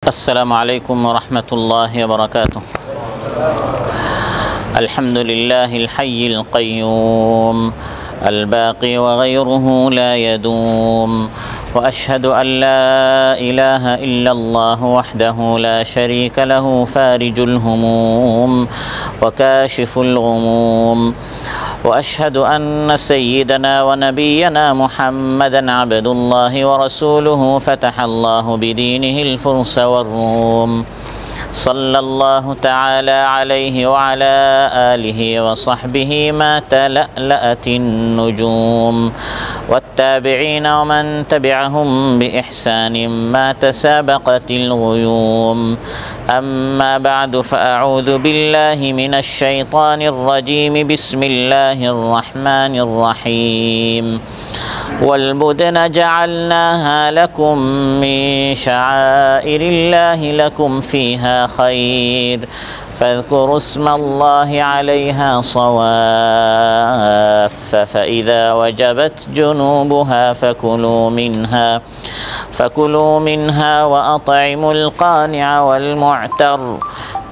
السلام عليكم ورحمة الله وبركاته. الحمد لله الحي القيوم الباقي وغيره لا يدوم، وأشهد أن لا إله إلا الله وحده لا شريك له فارج الهموم وكاشف الغموم، وأشهد أن سيدنا ونبينا محمدًا عبد الله ورسوله فتح الله بدينه الفرس والروم، صلى الله تعالى عليه وعلى آله وصحبه ما تلألأت النجوم، والتابعين ومن تبعهم بإحسان ما تسابقت الغيوم. أما بعد، فأعوذ بالله من الشيطان الرجيم. بسم الله الرحمن الرحيم. والبدن جعلناها لكم من شعائر الله لكم فيها خير، فاذكروا اسم الله عليها صواف، فإذا وجبت جنوبها فكلوا منها وأطعموا القانع والمعتر،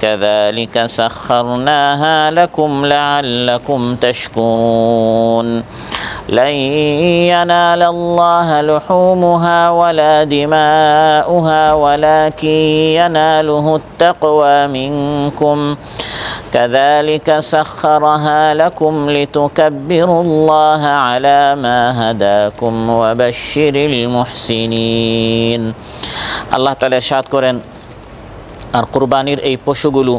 كذلك سخرناها لكم لعلكم تشكرون. لن ينال الله لحومها ولا دماؤها ولكن يناله التقوى منكم، كذلك سخرها لكم لتكبروا الله على ما هداكم وبشر المحسنين। আল্লাহ তাআলা ইরশাদ করেন, আর কুরবানির এই পশুগুলো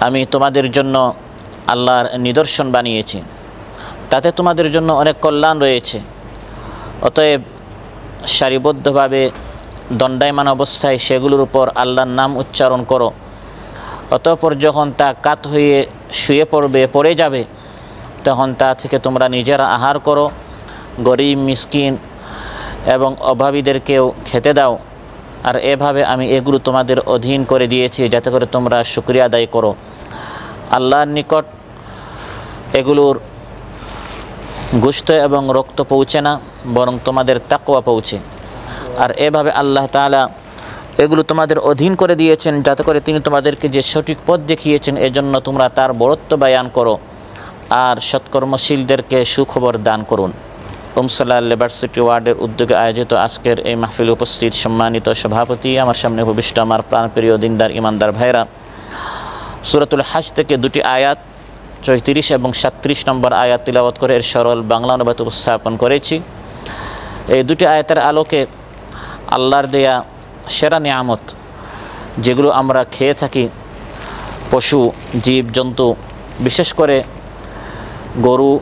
আমি তোমাদের জন্য আল্লাহর নিদর্শন বানিয়েছি, তাতে তোমাদের জন্য অনেক কল্যাণ রয়েছে। অতএব সারিবদ্ধভাবে দণ্ডায়মান অবস্থায় সেগুলোর উপর আল্লাহর নাম উচ্চারণ করো। অতঃপর যখন তা কাত হয়ে শুয়ে পড়ে যাবে, তখন তা থেকে তোমরা নিজেরা আহার করো, গরিব মিসকিন এবং অভাবীদেরকেও খেতে দাও। আর এভাবে আমি এগুলো তোমাদের অধীন করে দিয়েছি যাতে করে তোমরা শুকরিয়া আদায় করো। আল্লাহর নিকট এগুলোর গোশত এবং রক্ত পৌঁছে না, বরং তোমাদের তাকওয়া পৌঁছে। আর এভাবে আল্লাহ তাআলা এগুলো তোমাদের অধীন করে দিয়েছেন যাতে করে তিনি তোমাদেরকে যে সঠিক পথ দেখিয়েছেন এজন্য তোমরা তার বড়ত্ব বয়ান করো আর সৎকর্মশীলদেরকে সুখবর দান করুন। উমসাল্লাহ লিবার্সিটি ওয়ার্ডের উদ্যোগে আয়োজিত আজকের এই মাহফিলে উপস্থিত সম্মানিত সভাপতি, আমার সামনে ভূমিষ্ঠ আমার প্রাণপ্রিয় দিনদার ইমানদার ভাইরা, সূরাতুল হজ থেকে দুটি আয়াত 34 এবং 37 নম্বর আয়াত তিলাওয়াত করে এর সরল বাংলা অনুবাদ উপস্থাপন করেছি। এই দুটি আয়াতের আলোকে আল্লাহর দেয়া সেরা নিয়ামত যেগুলো আমরা খেয়ে থাকি, পশু জীবজন্তু, বিশেষ করে গরু,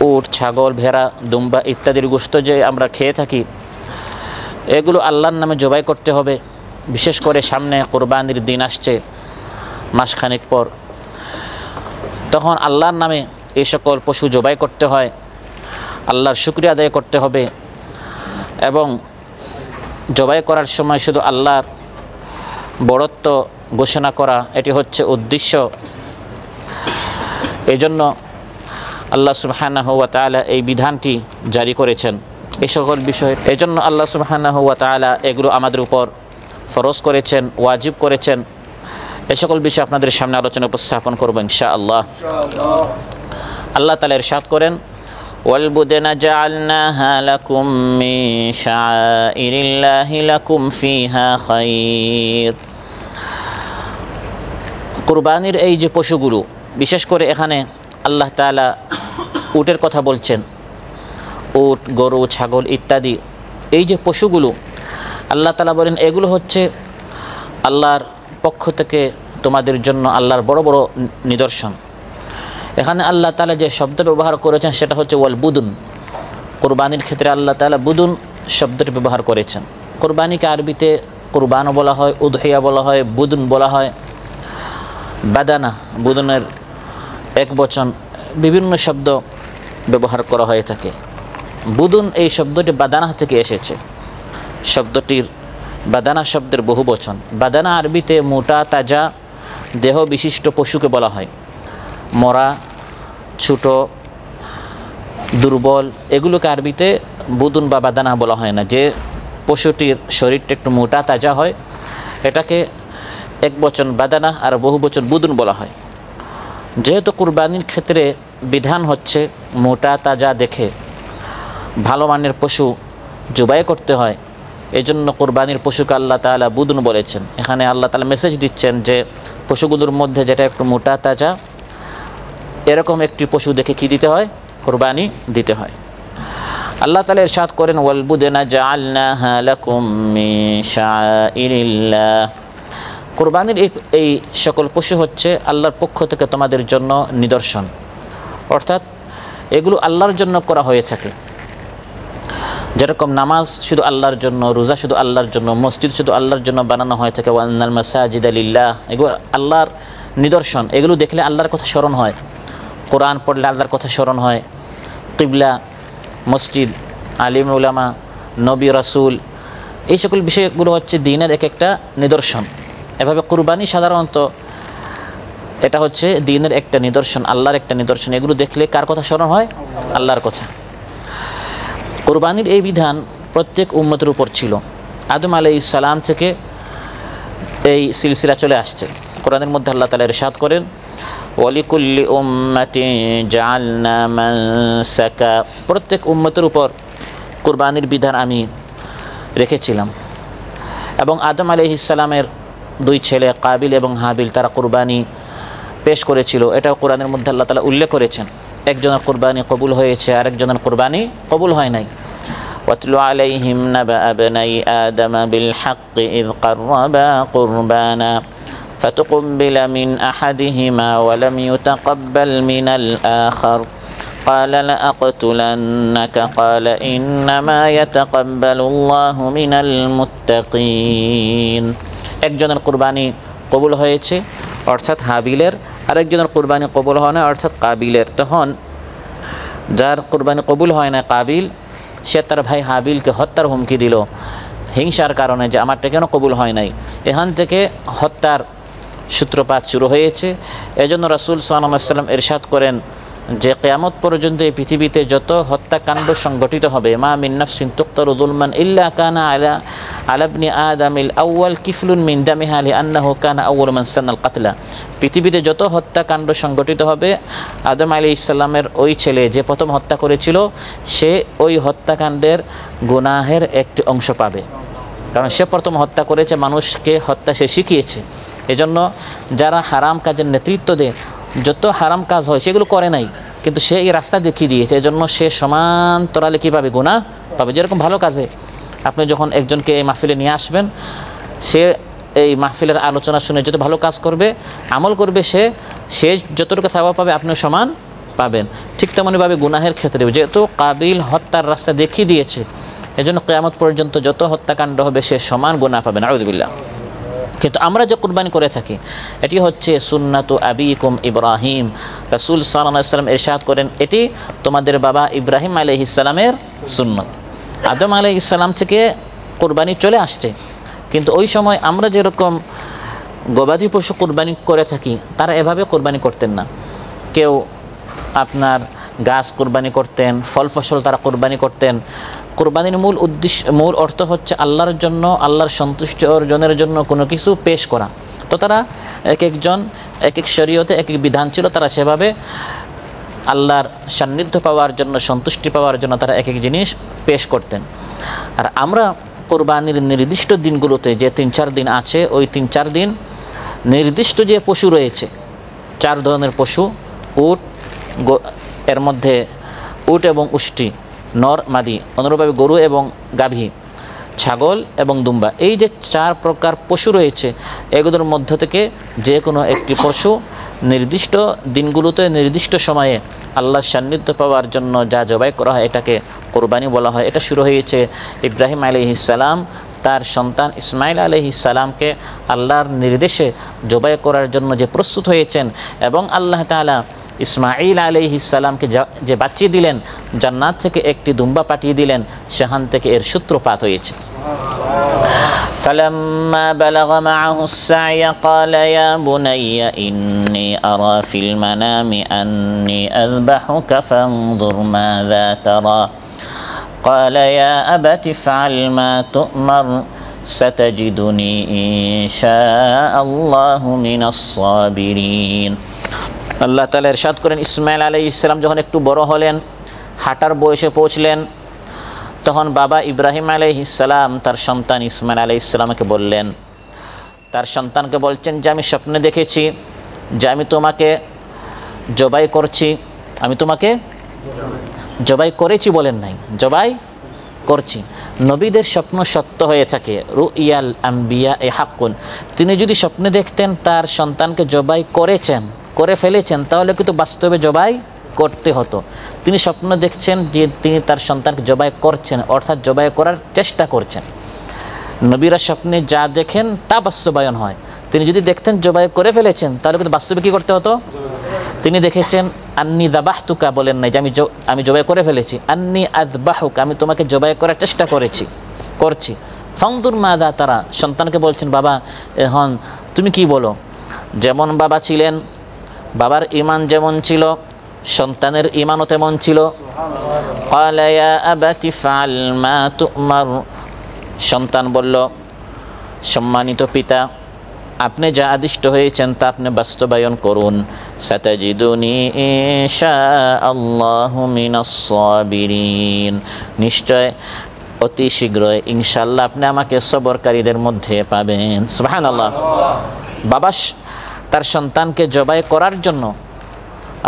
উট, ছাগল, ভেড়া, দুম্বা ইত্যাদির গোশত যে আমরা খেয়ে থাকি, এগুলো আল্লাহর নামে জবাই করতে হবে। বিশেষ করে সামনে কোরবানির দিন আসছে মাসখানেক পর, তখন আল্লাহর নামে এই সকল পশু জবাই করতে হয়, আল্লাহর শুকরিয়া আদায় করতে হবে এবং জবাই করার সময় শুধু আল্লাহর বড়ত্ব ঘোষণা করা, এটি হচ্ছে উদ্দেশ্য। এই জন্য আল্লাহ সুবহানাহু ওয়া তাআলা এই বিধানটি জারি করেছেন এই সকল বিষয়ে। এই জন্য আল্লাহ সুবহানাহু ওয়া তাআলা এগুলো আমাদের উপর ফরজ করেছেন, ওয়াজিব করেছেন। এই সকল বিষয় আপনাদের সামনে আলোচনা উপস্থাপন করব ইনশাআল্লাহ। আল্লাহ তাআলা ইরশাদ করেন, ওয়ালবুদনা জাআলনাহা লাকুম মিন শাআইরিল্লাহি লাকুম ফিহা খায়র। কুরবানির এই যে পশুগুলো, বিশেষ করে এখানে আল্লাহ তাআলা উটের কথা বলছেন। উট, গরু, ছাগল ইত্যাদি এই যে পশুগুলো, আল্লাহ তাআলা বলেন এগুলো হচ্ছে আল্লাহর পক্ষ থেকে তোমাদের জন্য আল্লাহর বড় বড় নিদর্শন। এখানে আল্লাহ তাআলা যে শব্দ ব্যবহার করেছেন সেটা হচ্ছে ওয়াল বুদুন। কুরবানির ক্ষেত্রে আল্লাহ তাআলা বুদুন শব্দটি ব্যবহার করেছেন। কুরবানিকে আরবিতে কুরবানও বলা হয়, উদহিয়া বলা হয়, বুদুন বলা হয়, বাদানা, বুদুনের এক বচন, বিভিন্ন শব্দ ব্যবহার করা হয়ে থাকে। বুদুন এই শব্দটি বাদানা থেকে এসেছে। শব্দটির বাদানা শব্দের বহু বচন। বাদানা আরবিতে মোটা তাজা দেহ বিশিষ্ট পশুকে বলা হয়। মরা, ছোট, দুর্বল এগুলোকে আরবিতে বুদুন বা বাদানা বলা হয় না। যে পশুটির শরীরটা একটু মোটা তাজা হয়, এটাকে এক বচন বাদানা আর বহু বচন বুদুন বলা হয়। যেহেতু কুরবানির ক্ষেত্রে বিধান হচ্ছে মোটা তাজা দেখে ভালো মানের পশু জবাই করতে হয়, এজন্য কুরবানির পশুকে আল্লাহ তাআলা বুদুন বলেছেন। এখানে আল্লাহ তাআলা মেসেজ দিচ্ছেন যে পশুগুলোর মধ্যে যেটা একটু মোটা তাজা এরকম একটি পশু দেখে কি দিতে হয়? কুরবানি দিতে হয়। আল্লাহ তাআলা ইরশাদ করেন, ওয়াল বুদনা জাআলনাহা লাকুম মিন শাআইরিল্লাহ। কুরবানির এই সকল পশু হচ্ছে আল্লাহর পক্ষ থেকে তোমাদের জন্য নিদর্শন, অর্থাৎ এগুলো আল্লাহর জন্য করা হয়ে থাকে। যেরকম নামাজ শুধু আল্লাহর জন্য, রোজা শুধু আল্লাহর জন্য, মসজিদ শুধু আল্লাহর জন্য বানানো হয়ে থাকে, ওয়ান্নাল মাসাজিদা লিল্লাহ, এগুলো আল্লাহর নিদর্শন। এগুলো দেখলে আল্লাহর কথা স্মরণ হয়, কোরআন পড়লে আল্লাহর কথা স্মরণ হয়, কিবলা, মসজিদ, আলিম উলামা, নবী রাসূল, এই সকল বিষয়গুলো হচ্ছে দ্বীনের এক একটা নিদর্শন। এভাবে কুরবানি সাধারণত এটা হচ্ছে দ্বীনের একটা নিদর্শন, আল্লাহর একটা নিদর্শন। এগুলো দেখলে কার কথা স্মরণ হয়? আল্লাহর কথা। কুরবানির এই বিধান প্রত্যেক উম্মতের উপর ছিল। আদম আলাইহিস সালাম থেকে এই সিলসিলা চলে আসছে। কোরআনের মধ্যে আল্লাহ তাআলা ইরশাদ করেন, ওয়ালিকুল্লি উম্মাতিন জাআলনা মানসাকা, প্রত্যেক উম্মতের উপর কুরবানির বিধান আমি রেখেছিলাম। এবং আদম আলাইহিস সালামের দুই ছেলে কাবিল এবং হাবিল তারা কুরবানি পেশ করেছিল, এটাও কোরআনের মধ্যে আল্লাহ তাআলা উল্লেখ করেছেন। একজনের কুরবানি কবুল হয়েছে, আরেকজনের কুরবানি কবুল হয় নাই। ওয়াতলু আলাইহিম নাবা আবনাই আদম বিল হাক্কি ইয কাররাবা কুরবানা ফাতুকবিলা মিন আহাদিহিমা ওয়া লাম ইউতাকাব্বাল মিনাল আখার ক্বালা লাআকতুলান্নাকা ক্বালা ইন্নামা ইয়াতাকাব্বালুল্লাহু মিনাল মুত্তাকিন। একজনের কুরবানি কবুল হয়েছে অর্থাৎ হাবিলের, আরেকজনের কুরবানি কবুল হয় না অর্থাৎ কাবিলের। তখন যার কুরবানি কবুল হয় না কাবিল, সে তার ভাই হাবিলকে হত্যার হুমকি দিল হিংসার কারণে, যে আমারটা কেন কবুল হয় নাই। এখান থেকে হত্যার সূত্রপাত শুরু হয়েছে। এজন্য রাসূল সাল্লাল্লাহু আলাইহি ওয়াসাল্লাম ইরশাদ করেন যে কিয়ামত পর্যন্ত এই পৃথিবীতে যত হত্যাকাণ্ড সংগঠিত হবে, মা মিন নাফসিন তুকতালু যুলমান ইল্লা কানা আলা ইবনি আদামিল আউয়াল কিফলুন মিন দামিহা লিআন্নাহু কানা আউয়ালু মান সান্নাল কাতলা। পৃথিবীতে যত হত্যাকাণ্ড সংগঠিত হবে, আদম আলাইহিস সালামের ওই ছেলে যে প্রথম হত্যা করেছিল, সে ওই হত্যাকাণ্ডের গুনাহের একটি অংশ পাবে, কারণ সে প্রথম হত্যা করেছে, মানুষকে হত্যা সে শিখিয়েছে। এজন্য যারা হারাম কাজের নেতৃত্ব দেয়, যত হারাম কাজ হয় সেগুলো করে নাই, কিন্তু সে এই রাস্তা দেখিয়ে দিয়েছে, এজন্য সে সমান্তরালে কী পাবে? গুনাহ পাবে। যেরকম ভালো কাজে আপনি যখন একজনকে এই মাহফিলে নিয়ে আসবেন, সে এই মাহফিলের আলোচনা শুনে যত ভালো কাজ করবে, আমল করবে, সে যতটুকু সওয়াব পাবে আপনিও সমান পাবেন। ঠিক তেমনইভাবে গুনাহের ক্ষেত্রে যেহেতু কাবিল হত্যার রাস্তা দেখিয়ে দিয়েছে, এজন্য কিয়ামত পর্যন্ত যত হত্যাকাণ্ড হবে সে সমান গুনাহ পাবে। নাউযুবিল্লাহ। কিন্তু আমরা যে কুরবানি করে থাকি, এটি হচ্ছে সুন্নাতু আবিকুম ইব্রাহিম। রাসূল সাল্লাল্লাহু আলাইহি ওয়াসাল্লাম ইরশাদ করেন, এটি তোমাদের বাবা ইব্রাহিম আলাইহিস সালামের সুন্নাত। আদম আলাইহিস সালাম থেকে কুরবানি চলে আসছে, কিন্তু ওই সময় আমরা যেরকম গবাদি পশু কুরবানি করে থাকি, তারা এভাবে কুরবানি করতেন না। কেউ আপনার গাছ কুরবানি করতেন, ফল ফসল তারা কুরবানি করতেন। কুরবানির মূল উদ্দেশ্য, মূল অর্থ হচ্ছে আল্লাহর জন্য, আল্লাহর সন্তুষ্টি অর্জনের জন্য কোনো কিছু পেশ করা। তো তারা এক একজন এক এক শরীয়তে এক এক বিধান ছিল, তারা সেভাবে আল্লাহর সান্নিধ্য পাওয়ার জন্য, সন্তুষ্টি পাওয়ার জন্য তারা এক এক জিনিস পেশ করতেন। আর আমরা কুরবানির নির্দিষ্ট দিনগুলোতে যে 3-4 দিন আছে, ওই 3-4 দিন নির্দিষ্ট যে পশু রয়েছে, 4 ধরনের পশু, উট, এর মধ্যে উট এবং উষ্টি, নর মাদি, অনুরূপভাবে গরু এবং গাভী, ছাগল এবং দুম্বা, এই যে 4 প্রকার পশু রয়েছে, এগুলোর মধ্য থেকে যে কোনো একটি পশু নির্দিষ্ট দিনগুলোতে নির্দিষ্ট সময়ে আল্লাহর সান্নিধ্য পাওয়ার জন্য যা জবাই করা হয়, এটাকে কুরবানি বলা হয়। এটা শুরু হয়েছে ইব্রাহিম আলাইহিস সালাম তার সন্তান ইসমাইল আলাইহিস সালামকে আল্লাহর নির্দেশে জবাই করার জন্য যে প্রস্তুত হয়েছেন, এবং আল্লাহ তাআলা ইসমাইল আলাইহিস সালামকে যে বাঁচিয়ে দিলেন, জান্নাত থেকে একটি দুম্বা পাঠিয়ে দিলেন, সেখান থেকে এর সূত্রপাত হয়েছে। فلما بلغ معه السعي قال يا بني إني أرى في المنام أني أذبحك فانظر ماذا ترى قال يا أبت افعل ما تؤمر ستجدني إن شاء الله من الصابرين। আল্লাহ তাআলা ইরশাদ করেন, ইসমাঈল আলাইহিস সালাম যখন একটু বড় হলেন, হাঁটার বয়সে পৌঁছলেন, তখন বাবা ইব্রাহিম আলাইহিস সালাম তার সন্তান ইসমাঈল আলাইহিস সালামকে বললেন, তার সন্তানকে বলছেন যে আমি স্বপ্নে দেখেছি যে আমি তোমাকে জবাই করছি। আমি তোমাকে জবাই করেছি বলেন নাই, জবাই করছি। নবীদের স্বপ্ন সত্য হয়ে থাকে। রুইয়াল আম্বিয়া এ হাক্কুন। তিনি যদি স্বপ্নে দেখতেন তার সন্তানকে জবাই করে ফেলেছেন, তাহলে কিন্তু বাস্তবে জবাই করতে হতো। তিনি স্বপ্ন দেখছেন যে তিনি তার সন্তানকে জবাই করছেন, অর্থাৎ জবাই করার চেষ্টা করছেন। নবীরা স্বপ্নে যা দেখেন তা বাস্তবায়ন হয়। তিনি যদি দেখতেন জবাই করে ফেলেছেন, তাহলে কিন্তু বাস্তবে কী করতে হতো? তিনি দেখেছেন আন্নি দাবাহতুকা বলেন নাই যে আমি জবাই করে ফেলেছি, আন্নি আযবাহুকা, আমি তোমাকে জবাই করার চেষ্টা করছি। ফানদুর মাযা তারা, সন্তানকে বলছেন বাবা এখন তুমি কি বলো। যেমন বাবা ছিলেন, বাবার ঈমান যেমন ছিল, সন্তানের ঈমানও তেমন ছিল। ক্বালা ইয়া আবাতি ফাআল মা তু'মার, সন্তান বলল সম্মানিত পিতা, আপনি যা আদিষ্ট হয়েছেন তা আপনি বাস্তবায়ন করুন। সাতাজিদুনি ইনশাআল্লাহু মিনাস সাবিরিন, নিশ্চয় অতি শীঘ্রই ইনশাআল্লাহ আপনি আমাকে সবরকারীদের মধ্যে পাবেন। সুবহানাল্লাহ। বাবা তার সন্তানকে জবাই করার জন্য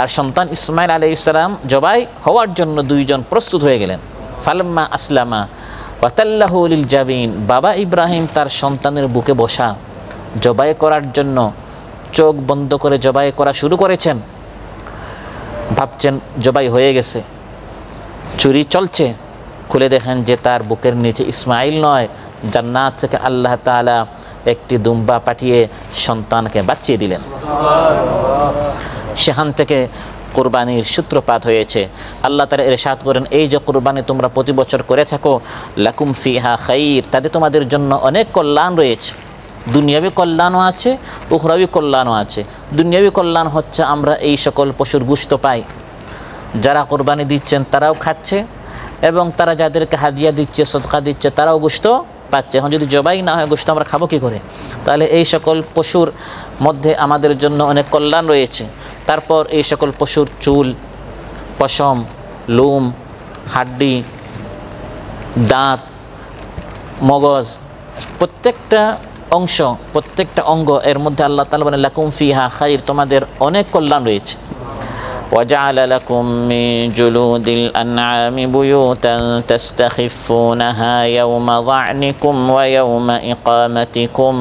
আর সন্তান ইসমাঈল আলাইহিস সালাম জবাই হওয়ার জন্য দুইজন প্রস্তুত হয়ে গেলেন। ফালাম্মা আসলামা ওয়া তাল্লাহু লিল জাবিন, বাবা ইব্রাহিম তার সন্তানের বুকে বসা জবাই করার জন্য চোখ বন্ধ করে জবাই করা শুরু করেছেন। ভাবছেন জবাই হয়ে গেছে, চুরি চলছে, খুলে দেখেন যে তার বুকের নিচে ইসমাঈল নয়, জান্নাত থেকে আল্লাহ তাআলা একটি দুম্বা পাঠিয়ে সন্তানকে বাঁচিয়ে দিলেন। সেখান থেকে কুরবানির সূত্রপাত হয়েছে। আল্লাহ তাআলা ইরশাদ করেন, এই যে কুরবানি তোমরা প্রতি বছর করে থাকো, লাকুম ফিহা খাইর, তাতে তোমাদের জন্য অনেক কল্যাণ রয়েছে। দুনিয়াবী কল্যাণও আছে, উখরাবী কল্যাণও আছে। দুনিয়াবী কল্যাণ হচ্ছে আমরা এই সকল পশুর গোশত পাই, যারা কোরবানি দিচ্ছেন তারাও খাচ্ছে, এবং তারা যাদেরকে হাদিয়া দিচ্ছে, সদকা দিচ্ছে, তারাও গোশত পাচ্ছে। এখন যদি জবাই না হয় গোশত আমরা খাবো কী করে? তাহলে এই সকল পশুর মধ্যে আমাদের জন্য অনেক কল্যাণ রয়েছে। তারপর এই সকল পশুর চুল, পশম, লোম, হাড্ডি, দাঁত, মগজ, প্রত্যেকটা অংশ, প্রত্যেকটা অঙ্গ এর মধ্যে আল্লাহ তাআলা বলেন লাকুম ফিহা খাইর, তোমাদের অনেক কল্যাণ রয়েছে। وجعل لكم من جلود الأنعام بيوتا تستخفونها يوم ظعنكم ويوم إقامتكم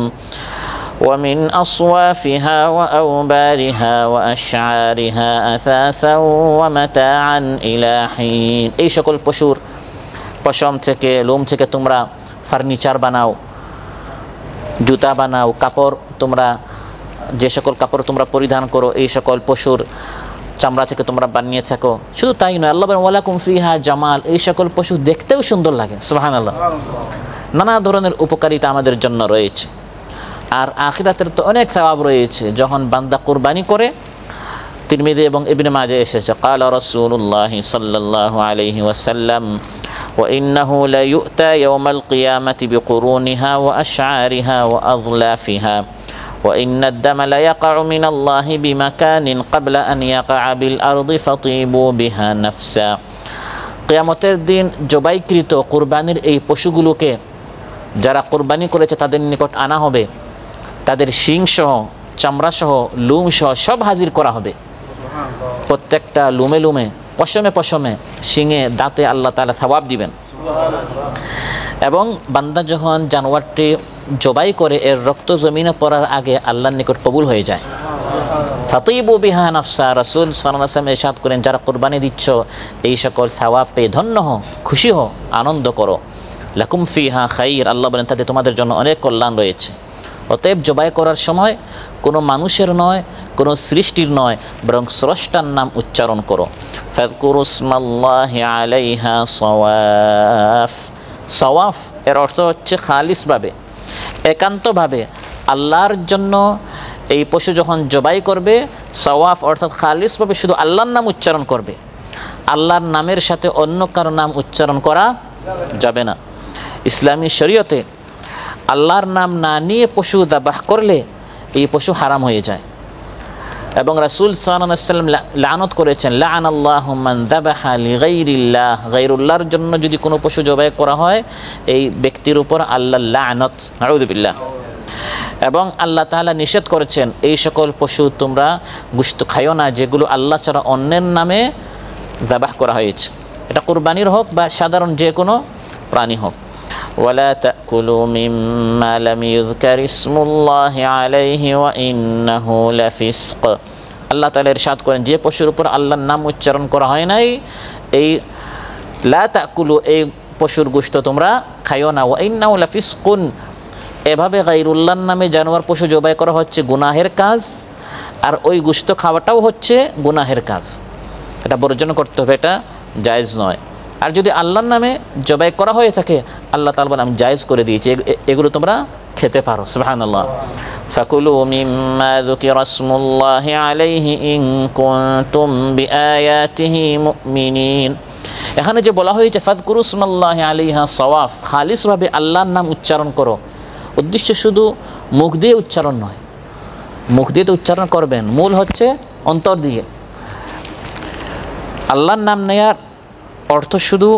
ومن أصوافها وأوبارها وأشعارها أثاثا ومتاعا إلى حين। এই সকল পশুর পশম থেকে, লোম থেকে তোমরা ফার্নিচার বানাও, জুতা বানাও, কাপড় তোমরা যে সকল কাপড় তোমরা পরিধান করো এই সকল পশুর চামড়া থেকে তোমরা বানিয়ে থাকো। শুধু তাই নয়, আল্লাহ বলেন ওয়ালাকুম ফিহা জামাল, এই সকল পশু দেখতেও সুন্দর লাগে। সুবহানাল্লাহ। নানা ধরনের উপকারিতা আমাদের জন্য রয়েছে। আর আখিরাতের তো অনেক সওয়াব রয়েছে। যখন বান্দা কুরবানি করে, তিরমিজি এবং ইবনে মাজাহ এসেছে, ক্বালা রাসূলুল্লাহ সাল্লাল্লাহু আলাইহি ওয়াসাল্লাম ওয়া ইন্নাহু লা ইউতা ইয়াওমাল কিয়ামাতি বিকুরুনিহা ওয়া আশআরিহা ওয়া আযলাফিহা وإن الدم لا يقع من الله بمكان قبل أن يقع بالأرض فطيبوا بها نفسا। কিয়ামতের দিন জবাইকৃত কুরবানির এই পশুগুলোকে যারা কুরবানি করেছে তাদের নিকট আনা হবে, তাদের শিং সহ, চামড়া সহ, লুম সহ সব হাজির করা হবে। প্রত্যেকটা লুমে লুমে, পশমে পশমে, শিঙে, দাঁতে আল্লাহ তাআলা সওয়াব দিবেন। এবং বান্দা যখন জানোয়ারটি জবাই করে এর রক্ত জমিনে পড়ার আগে আল্লাহর নিকট কবুল হয়ে যায়। ফাতিবু বিহা নাফসা, রাসূল সাল্লাল্লাহু আলাইহি ওয়াসাল্লাম ইরশাদ করেন, যারা কুরবানি দিচ্ছ এই সকল সওয়াব পেয়ে ধন্য হও, খুশি হও, আনন্দ করো। লাকুম ফিহা খাইর, আল্লাহ বলেন তাতে তোমাদের জন্য অনেক কল্যাণ রয়েছে। অতএব জবাই করার সময় কোনো মানুষের নয়, কোনো সৃষ্টির নয়, বরং স্রষ্টার নাম উচ্চারণ করো। ফাযকুরু ইসমাল্লাহি আলাইহা সাওয়াফ। সাওয়াফ এর অর্থ হচ্ছে খালিসভাবে, একান্তভাবে আল্লাহর জন্য এই পশু যখন জবাই করবে, সাওয়াফ অর্থাৎ খালিসভাবে শুধু আল্লাহর নাম উচ্চারণ করবে। আল্লাহর নামের সাথে অন্য কারো নাম উচ্চারণ করা যাবে না। ইসলামী শরীয়তে আল্লাহর নাম না নিয়ে পশু যাবাহ করলে এই পশু হারাম হয়ে যায়। এবং রাসূল সাল্লাল্লাহু আলাইহি ওয়াসাল্লাম লানত করেছেন, লাআনাল্লাহু মান যাবাহা লিগাইরিল্লাহ, গায়রুল্লাহর জন্য যদি কোনো পশু জবাই করা হয় এই ব্যক্তির উপর আল্লাহর লানত, নাউযুবিল্লাহ। এবং আল্লাহ তাআলা নিষেধ করেছেন এই সকল পশু তোমরা গোশত খাইও না যেগুলো আল্লাহ ছাড়া অন্যের নামে যাবাহ করা হয়েছে, এটা কুরবানির হোক বা সাধারণ যে কোনো প্রাণী হোক। ওয়ালা তাকুলু মিম্মা লাম ইযকার ইসমুল্লাহি আলাইহি ওয়া ইন্নাহু লাফিসক। আল্লাহ তাআলা ইরশাদ করেন যে পশুর উপর আল্লাহর নাম উচ্চারণ করা হয় নাই এই লা তাকুলু এই পশুর গোশত তোমরা খাইও না। ওয়া ইন্নাহু লাফিসকুন, এভাবে গায়রুল্লাহর নামে জানোয়ার পশু জবাই করা হচ্ছে গুনাহের কাজ, আর ওই গোশত খাওয়াটাও হচ্ছে গুনাহের কাজ, এটা বর্জন করতে হবে, এটা জায়েজ নয়। আর যদি আল্লাহর নামে জবাই করা হয়ে থাকে আল্লাহ তাআলা বলেন আমি জায়েজ করে দিয়েছি, এগুলো তোমরা খেতে পারো। সুবহানাল্লাহ। ফাকুলু মিম্মা যুকিরা ইসমুল্লাহি আলাইহি ইন কুনতুম বিআয়াতিহি মুমিনিন। এখানে যে বলা হয়েছে ফাযকুরু ইসমাল্লাহি আলাইহা সাওয়াফ, খালিসভাবে আল্লাহর নাম উচ্চারণ করো, উদ্দেশ্য শুধু মুখ দিয়ে উচ্চারণ নয়, মুখ দিয়ে তো উচ্চারণ করবেন, মূল হচ্ছে অন্তর দিয়ে। আল্লাহর নাম নেয়ার অর্থ শুধু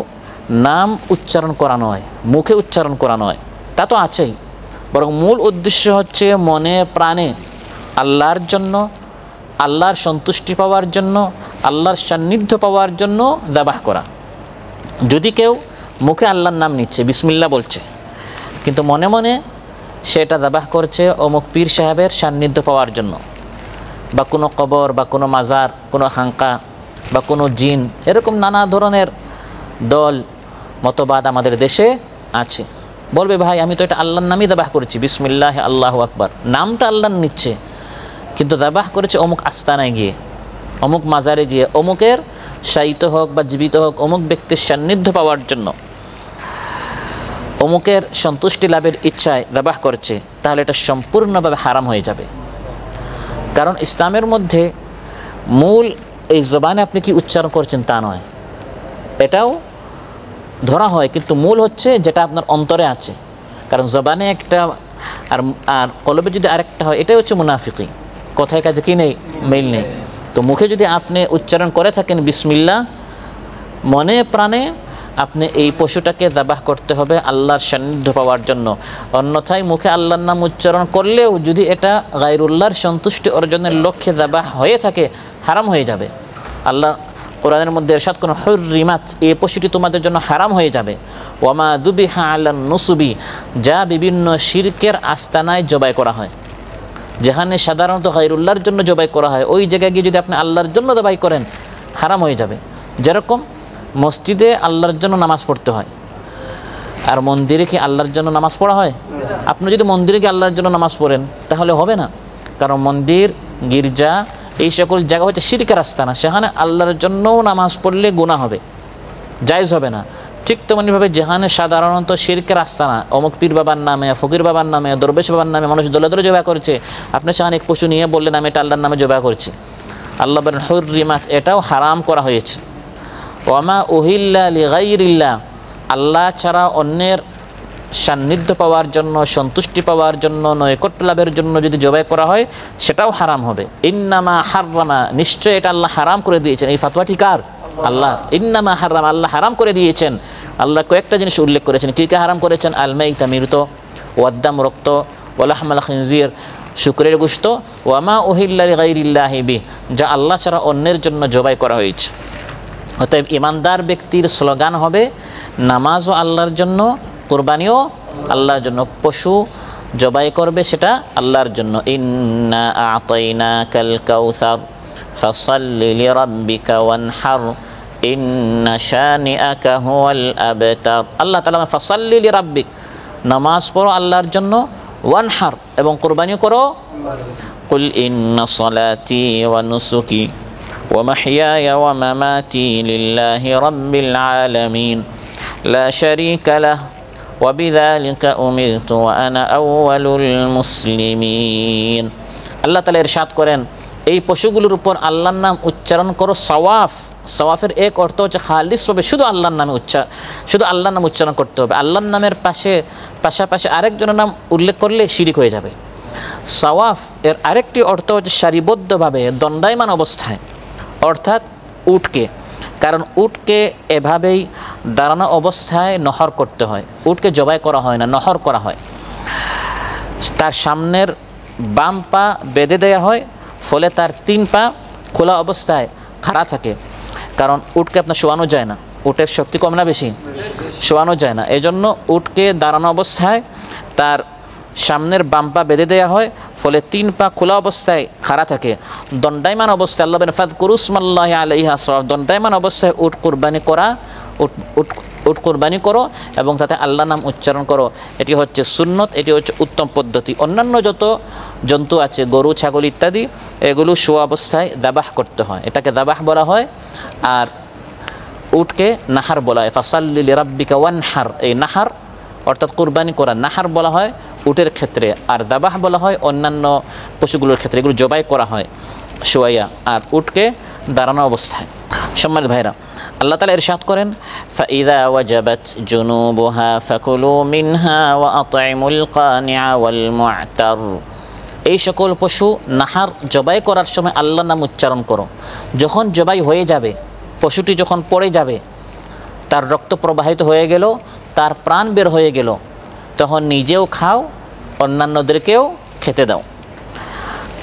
নাম উচ্চারণ করা নয়, মুখে উচ্চারণ করা নয়, তা তো আছেই, বরং মূল উদ্দেশ্য হচ্ছে মনে প্রাণে আল্লাহর জন্য, আল্লাহর সন্তুষ্টি পাওয়ার জন্য, আল্লাহর সান্নিধ্য পাওয়ার জন্য যাবাহ করা। যদি কেউ মুখে আল্লাহর নাম নিচ্ছে, বিসমিল্লাহ বলছে, কিন্তু মনে মনে সেটা যাবাহ করছে অমুক পীর সাহেবের সান্নিধ্য পাওয়ার জন্য, বা কোনো কবর বা কোনো মাজার, কোনো খানকা বা কোনো জিন, এরকম নানা ধরনের দল মতবাদ আমাদের দেশে আছে। বলবে ভাই আমি তো এটা আল্লাহর নামই যাবাহ করেছি, বিসমিল্লাহ আল্লাহু আকবার, নামটা আল্লাহর নিচ্ছে, কিন্তু যাবাহ করেছে অমুক আস্তানায় গিয়ে, অমুক মাজারে গিয়ে, অমুকের শায়িত হোক বা জীবিত হোক অমুক ব্যক্তির সান্নিধ্য পাওয়ার জন্য, অমুকের সন্তুষ্টি লাভের ইচ্ছায় যাবাহ করছে, তাহলে এটা সম্পূর্ণভাবে হারাম হয়ে যাবে। কারণ ইসলামের মধ্যে মূল এই জবানে আপনি কি উচ্চারণ করছেন তা নয়, এটাও ধরা হয়, কিন্তু মূল হচ্ছে যেটা আপনার অন্তরে আছে। কারণ জবানে একটা আর কলবে যদি আরেকটা হয়, এটাই হচ্ছে মুনাফিকি, কথায় কাজে কি নেই, মিল নেই। তো মুখে যদি আপনি উচ্চারণ করে থাকেন বিসমিল্লাহ, মনে প্রাণে আপনি এই পশুটাকে যাবাহ করতে হবে আল্লাহর সান্নিধ্য পাওয়ার জন্য। অন্যথায় মুখে আল্লাহর নাম উচ্চারণ করলেও যদি এটা গায়রুল্লাহর সন্তুষ্টি অর্জনের লক্ষ্যে যাবাহ হয়ে থাকে হারাম হয়ে যাবে। আল্লাহ কোরআনের মধ্যে ইরশাদ করেন হুররিমাত, এই পশুটি তোমাদের জন্য হারাম হয়ে যাবে। ওয়ামা দুবিহা আলান নুসুবি, যা বিভিন্ন শিরকের আস্তানায় জবাই করা হয়, যেখানে সাধারণত গায়রুল্লাহর জন্য জবাই করা হয়, ওই জায়গায় গিয়ে যদি আপনি আল্লাহর জন্য জবাই করেন হারাম হয়ে যাবে। যেরকম মসজিদে আল্লাহর জন্য নামাজ পড়তে হয়, আর মন্দিরে কি আল্লাহর জন্য নামাজ পড়া হয়? আপনি যদি মন্দিরে গিয়ে আল্লাহর জন্য নামাজ পড়েন তাহলে হবে না, কারণ মন্দির, গির্জা এই সকল জায়গা হচ্ছে শিরকের আস্তানা, সেখানে আল্লাহর জন্যও নামাজ পড়লে গুনাহ হবে, জায়েজ হবে না। ঠিক তেমনিভাবে যেখানে সাধারণত শিরকের আস্তানা, অমুক পীর বাবার নামে, ফকির বাবার নামে, দরবেশ বাবার নামে মানুষ দলে দলে জবাই করেছে, আপনি সেখানে এক পশু নিয়ে বললেন আমি এটা আল্লাহর নামে জবাই করছি, আল্লাহ বলেন হুররিমাত, এটাও হারাম করা হয়েছে। ওয়ামা উহিল্লা লিগাইরিল্লাহ, আল্লাহ ছাড়া অন্যের সান্নিধ্য পাওয়ার জন্য, সন্তুষ্টি পাওয়ার জন্য, নৈকট্য লাভের জন্য যদি জবাই করা হয় সেটাও হারাম হবে। ইন্নামা হাররামা, নিশ্চয় এটা আল্লাহ হারাম করে দিয়েছেন। এই ফাতোয়াটি কার? আল্লাহ। ইন্নামা হাররামা, আল্লাহ হারাম করে দিয়েছেন। আল্লাহ কয়েকটা জিনিস উল্লেখ করেছেন, কী কী হারাম করেছেন? আল মাইতা, মৃত, ওয়াদ্দাম, রক্ত, ওয়ালাহমাল খিনজির, শুকরের গোশত, ওয়ামা উহিল্লা লিগাইরিল্লাহি বিহি, যা আল্লাহ ছাড়া অন্যের জন্য জবাই করা হয়েছে। অতএব ইমানদার ব্যক্তির স্লোগান হবে নামাজও আল্লাহর জন্য, কুরবানিও আল্লাহর জন্য, পশু জবাই করবে সেটা আল্লাহর জন্য। ইন্না আ'তাইনাকাল কাউসার ফাসাল্লি লিরাব্বিকা ওয়ানহার ইন্না শানিআকা হুয়াল আবতার। আল্লাহ তাআলা ফাসাল্লি লিরাব্বিক, নামাজ পড়ো আল্লাহর জন্য, ওয়ানহার, এবং কুরবানিও করো। কুল ইন্না সালাতি ওয়া নুসুকি ومحياي ومماتي لله رب العالمين لا شريك له وبذلك أمرت وأنا أول المسلمين। আল্লাহ তাআলা ইরশাদ করেন এই পশুগুলোর উপর আল্লাহর নাম উচ্চারণ করো। সওয়াফের এক অর্থ হচ্ছে খালিসভাবে শুধু আল্লাহর নাম উচ্চারণ করতে হবে। আল্লাহর নামের পাশাপাশি আরেকজনের নাম উল্লেখ করলে শিরিক হয়ে যাবে। সওয়াফ এর আরেকটি অর্থ হচ্ছে সারিবদ্ধভাবে দণ্ডায়মান অবস্থায়, অর্থাৎ উটকে, কারণ উটকে এভাবেই দাঁড়ানো অবস্থায় নহর করতে হয়, উটকে জবাই করা হয় না, নহর করা হয়। তার সামনের বাম পা বেঁধে দেওয়া হয়, ফলে তার 3 পা খোলা অবস্থায় খাড়া থাকে, কারণ উটকে আপনার শোয়ানো যায় না, উটের শক্তি কম না বেশি, শোয়ানো যায় না। এজন্য উটকে দাঁড়ানো অবস্থায় তার সামনের বাম পা বেঁধে দেওয়া হয়, ফলে 3 পা খোলা অবস্থায় খাড়া থাকে। দণ্ডায়মান অবস্থায় আল্লাহ বলেন ফাযকুরু ইসমাল্লাহি আলাইহা সাওয়াফ, দণ্ডায়মান অবস্থায় উট কুরবানি করো এবং তাতে আল্লাহ নাম উচ্চারণ করো। এটি হচ্ছে সুন্নত, এটি হচ্ছে উত্তম পদ্ধতি। অন্যান্য যত জন্তু আছে, গরু, ছাগল ইত্যাদি, এগুলো শোয়া অবস্থায় দাবাহ করতে হয়, এটাকে দাবাহ বলা হয়। আর উটকে নাহার বলা হয়, ফাসাল্লি লিরাব্বিকা ওয়ানহার, এই নাহার অর্থাৎ কুরবানি করা, নাহার বলা হয় উটের ক্ষেত্রে, আর দাবাহ বলা হয় অন্যান্য পশুগুলোর ক্ষেত্রে, এগুলো জবাই করা হয় শোয়াইয়া, আর উটকে দাঁড়ানো অবস্থায়। সম্মানিত ভাইরা, আল্লাহ তাআলা ইরশাদ করেন ফাইযা ওয়াজাবাত জুনুবুহা ফাকুলু মিনহা ওয়া আত'ইমুল কানিআ ওয়াল মু'তার, এই সকল পশু নাহার জবাই করার সময় আল্লাহর নাম উচ্চারণ করো। যখন জবাই হয়ে যাবে, পশুটি যখন পড়ে যাবে, তার রক্ত প্রবাহিত হয়ে গেল, তার প্রাণ বের হয়ে গেল, তখন নিজেও খাও, অন্যান্যদেরকেও খেতে দাও।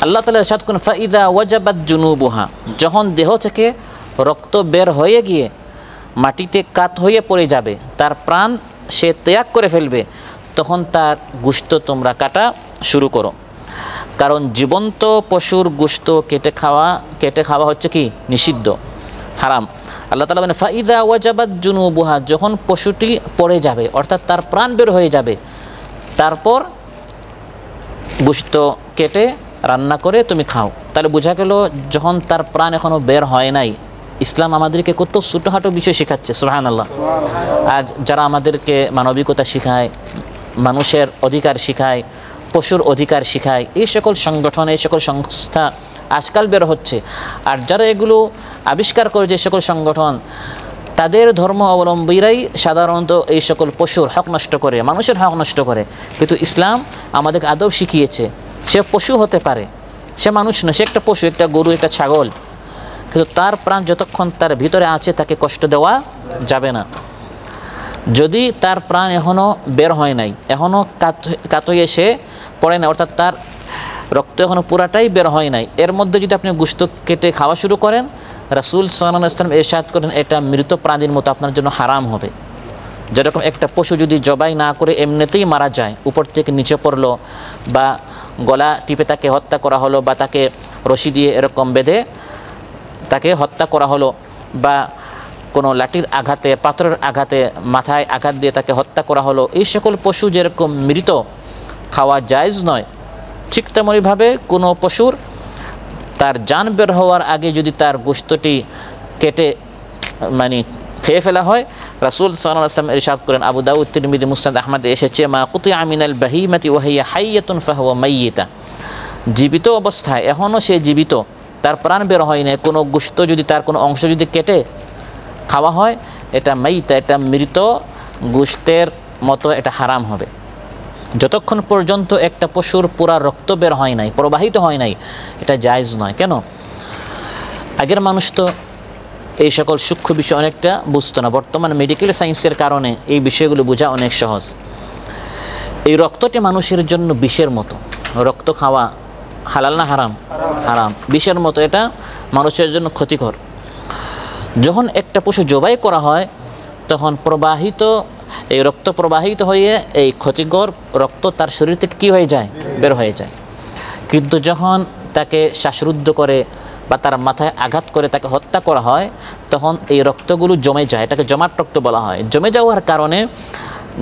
আল্লাহ তাআলা ইরশাদ করেন ফাইযা ওয়াজাবাত জুনুবুহা, যখন দেহ থেকে রক্ত বের হয়ে গিয়ে মাটিতে কাত হয়ে পড়ে যাবে, তার প্রাণ সে ত্যাগ করে ফেলবে, তখন তার গোশত তোমরা কাটা শুরু করো। কারণ জীবন্ত পশুর গোশত কেটে খাওয়া হচ্ছে কি নিষিদ্ধ, হারাম। আল্লাহ তাআলা বলেন ফাইযা ওয়াজাবাত জুনুবুহা, যখন পশুটি পড়ে যাবে অর্থাৎ তার প্রাণ বের হয়ে যাবে, তারপর গোশত কেটে রান্না করে তুমি খাও। তাহলে বোঝা গেল যখন তার প্রাণ এখনও বের হয় নাই, ইসলাম আমাদেরকে কত ছোটোখাটো বিষয় শেখাচ্ছে, সুবহানাল্লাহ। আজ যারা আমাদেরকে মানবিকতা শেখায়, মানুষের অধিকার শেখায়, পশুর অধিকার শেখায়, এই সকল সংগঠন, এই সকল সংস্থা আজকাল বের হচ্ছে। আর যারা এগুলো আবিষ্কার করে, যে সকল সংগঠন, তাদের ধর্ম অবলম্বীরাই সাধারণত এই সকল পশুর হক নষ্ট করে, মানুষের হক নষ্ট করে। কিন্তু ইসলাম আমাদেরকে আদব শিখিয়েছে, সে পশু হতে পারে, সে মানুষ না, সে একটা পশু, একটা গরু, একটা ছাগল, কিন্তু তার প্রাণ যতক্ষণ তার ভিতরে আছে তাকে কষ্ট দেওয়া যাবে না। যদি তার প্রাণ এখনও বের হয় নাই, এখনও কাত হয়ে এসে পড়ে না, অর্থাৎ তার রক্ত এখনও পুরাটাই বের হয় নাই, এর মধ্যে যদি আপনি গোশত কেটে খাওয়া শুরু করেন, রাসূল সাল্লাল্লাহু আলাইহি ওয়াসাল্লাম ইরশাদ করেন এটা মৃত প্রাণীর মতো আপনার জন্য হারাম হবে। যেরকম একটা পশু যদি জবাই না করে এমনিতেই মারা যায়, উপর থেকে নিচে পড়লো, বা গলা টিপে তাকে হত্যা করা হলো, বা তাকে রশি দিয়ে এরকম বেঁধে তাকে হত্যা করা হলো, বা কোনো লাঠির আঘাতে, পাথরের আঘাতে, মাথায় আঘাত দিয়ে তাকে হত্যা করা হলো, এই সকল পশু যেরকম মৃত খাওয়া জায়েজ নয়, ঠিক তেমনইভাবে কোনো পশুর তার জান বের হওয়ার আগে যদি তার গোশতটি কেটে খেয়ে ফেলা হয়, রাসূল সাল্লাল্লাহু আলাইহি ওয়াসাল্লাম ইরশাদ করেন, আবু দাউদ, তিরমিজি, মুসনাদ আহমদে এসেছে, মা কুতিআ মিনাল বাহিমাতি ওয়া হিয়া হাইয়াতুন ফাহুয়া মাইয়িতা, জীবিত অবস্থায়, এখনও সে জীবিত, তার প্রাণ বের হয় না, কোনো গোশত যদি তার কোনো অংশ যদি কেটে খাওয়া হয়, এটা মাইয়িতা, এটা মৃত গোশতের মতো, এটা হারাম হবে। যতক্ষণ পর্যন্ত একটা পশুর পুরা রক্ত বের হয় নাই, প্রবাহিত হয় নাই, এটা জায়েজ নয়। কেন? আগের মানুষ তো এই সকল সূক্ষ্ম বিষয় অনেকটা বুঝতো না। বর্তমান মেডিকেল সায়েন্সের কারণে এই বিষয়গুলো বোঝা অনেক সহজ। এই রক্তটি মানুষের জন্য বিষের মতো, রক্ত খাওয়া হালাল না হারাম? হারাম, বিষের মতো, এটা মানুষের জন্য ক্ষতিকর। যখন একটা পশু জবাই করা হয়, তখন এই রক্ত প্রবাহিত হয়ে এই ক্ষতিকর রক্ত তার শরীর থেকে কী হয়ে যায়? বের হয়ে যায়। কিন্তু যখন তাকে শ্বাসরুদ্ধ করে বা তার মাথায় আঘাত করে তাকে হত্যা করা হয়, তখন এই রক্তগুলো জমে যায়, এটাকে জমাট রক্ত বলা হয়। জমে যাওয়ার কারণে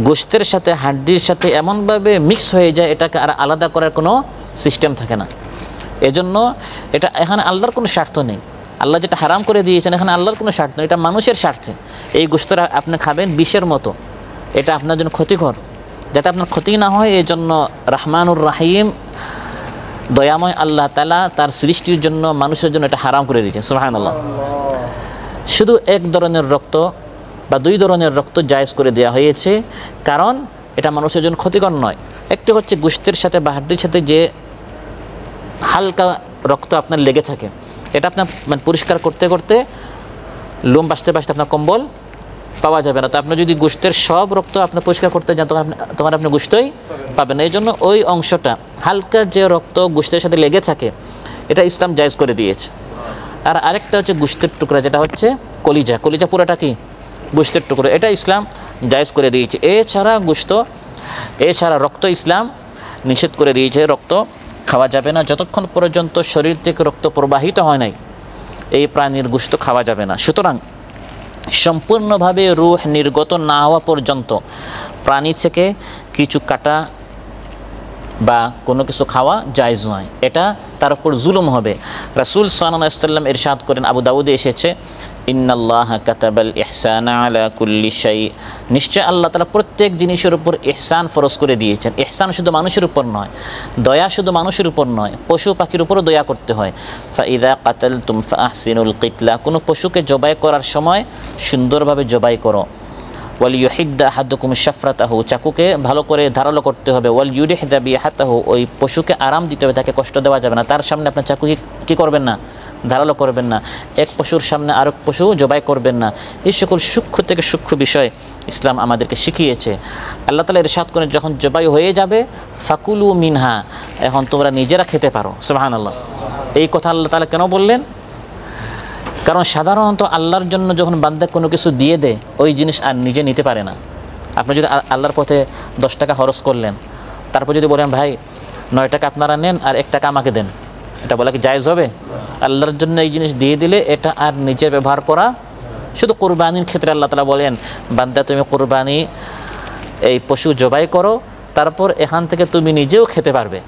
গোশতের সাথে, হাড্ডির সাথে এমনভাবে মিক্স হয়ে যায়, এটাকে আর আলাদা করার কোনো সিস্টেম থাকে না। এজন্য এটা এখানে আল্লাহর কোনো স্বার্থ নেই। আল্লাহ যেটা হারাম করে দিয়েছেন, এখানে আল্লাহর কোনো স্বার্থ নেই, এটা মানুষের স্বার্থে। এই গোশতটা আপনি খাবেন বিষের মতো, এটা আপনার জন্য ক্ষতিকর। যাতে আপনার ক্ষতি না হয়, এই জন্য রহমানুর রাহিম দয়াময় আল্লাহ তাআলা তার সৃষ্টির জন্য মানুষের জন্য এটা হারাম করে দিয়েছে। সুবহানাল্লাহ। শুধু এক ধরনের রক্ত বা দুই ধরনের রক্ত জায়েজ করে দেওয়া হয়েছে, কারণ এটা মানুষের জন্য ক্ষতিকর নয়। একটি হচ্ছে গোশতের সাথে বা হাড্ডির সাথে যে হালকা রক্ত আপনার লেগে থাকে, এটা আপনার মানে পরিষ্কার করতে করতে লোম বাঁচতে বাঁচতে আপনার কম্বল পাওয়া যাবে না। তো আপনি যদি গোশতের সব রক্ত আপনার পরিষ্কার করতে যান তখন আপনি গোশতই পাবেন না। এই জন্য ওই অংশটা হালকা যে রক্ত গোশতের সাথে লেগে থাকে এটা ইসলাম জায়েজ করে দিয়েছে। আর আরেকটা হচ্ছে গোশতের টুকরা, যেটা হচ্ছে কলিজা। কলিজা পুরোটা কি গোশতের টুকরো, এটা ইসলাম জায়েজ করে দিয়েছে। এছাড়া রক্ত ইসলাম নিষেধ করে দিয়েছে, রক্ত খাওয়া যাবে না যতক্ষণ পর্যন্ত শরীর থেকে রক্ত প্রবাহিত হয় নাই, এই প্রাণীর গোশত খাওয়া যাবে না। সুতরাং সম্পূর্ণভাবে রূহ নির্গত না হওয়া পর্যন্ত প্রাণী থেকে কিছু কাটা বা কোনো কিছু খাওয়া জায়েজ নয়, এটা তার উপর জুলুম হবে। রাসূল সাল্লাল্লাহু আলাইহি ওয়াসাল্লাম ইরশাদ করেন, আবু দাউদে এসেছে, ইন্নাল্লাহা কাতাবাল ইহসানা আলা কুল্লি শাই, নিশ্চয় আল্লাহ তাআলা প্রত্যেক জিনিসের উপর ইহসান ফরজ করে দিয়েছেন। ইহসান শুধু মানুষের উপর নয়, দয়া শুধু মানুষের উপর নয়, পশু পাখির উপরও দয়া করতে হয়। ফাইদা কাতালতুম ফাহসিনুল কিতলা, কোনো পশুকে জবাই করার সময় সুন্দরভাবে জবাই করো। ওয়াল ইউহিদ্দা আহাদুকুম শাফরাতাহু, চাকুকে ভালো করে ধারালো করতে হবে। ওয়াল ইউরিহদা বিহাতাহু, ওই পশুকে আরাম দিতে হবে, তাকে কষ্ট দেওয়া যাবে না। তার সামনে আপনার চাকু কি করবেন না, ধারালো করবেন না। এক পশুর সামনে আরেক পশু জবাই করবেন না। এই সকল সূক্ষ্ম থেকে সূক্ষ্ম বিষয় ইসলাম আমাদেরকে শিখিয়েছে। আল্লাহ তাআলা ইরশাদ করেন, যখন জবাই হয়ে যাবে ফাকুলু মিনহা, এখন তোমরা নিজেরা খেতে পারো। সুবহানাল্লাহ। এই কথা আল্লাহ তাআলা কেন বললেন? কারণ সাধারণত আল্লাহর জন্য যখন বান্দা কোনো কিছু দিয়ে দেয়, ওই জিনিস আর নিজে নিতে পারে না। আপনি যদি আল্লাহর পথে 10 টাকা খরচ করলেন, তারপর যদি বলেন ভাই 9 টাকা আপনারা নেন আর 1 টাকা আমাকে দেন, এটা বলা কি জায়েজ হবে? আল্লাহর জন্য এই জিনিস দিয়ে দিলে এটা আর নিজে ব্যবহার করা। শুধু কোরবানির ক্ষেত্রে আল্লাহ তাআলা বলেন, বান্দা তুমি কোরবানি এই পশু জবাই করো, তারপর এখান থেকে তুমি নিজেও খেতে পারবে,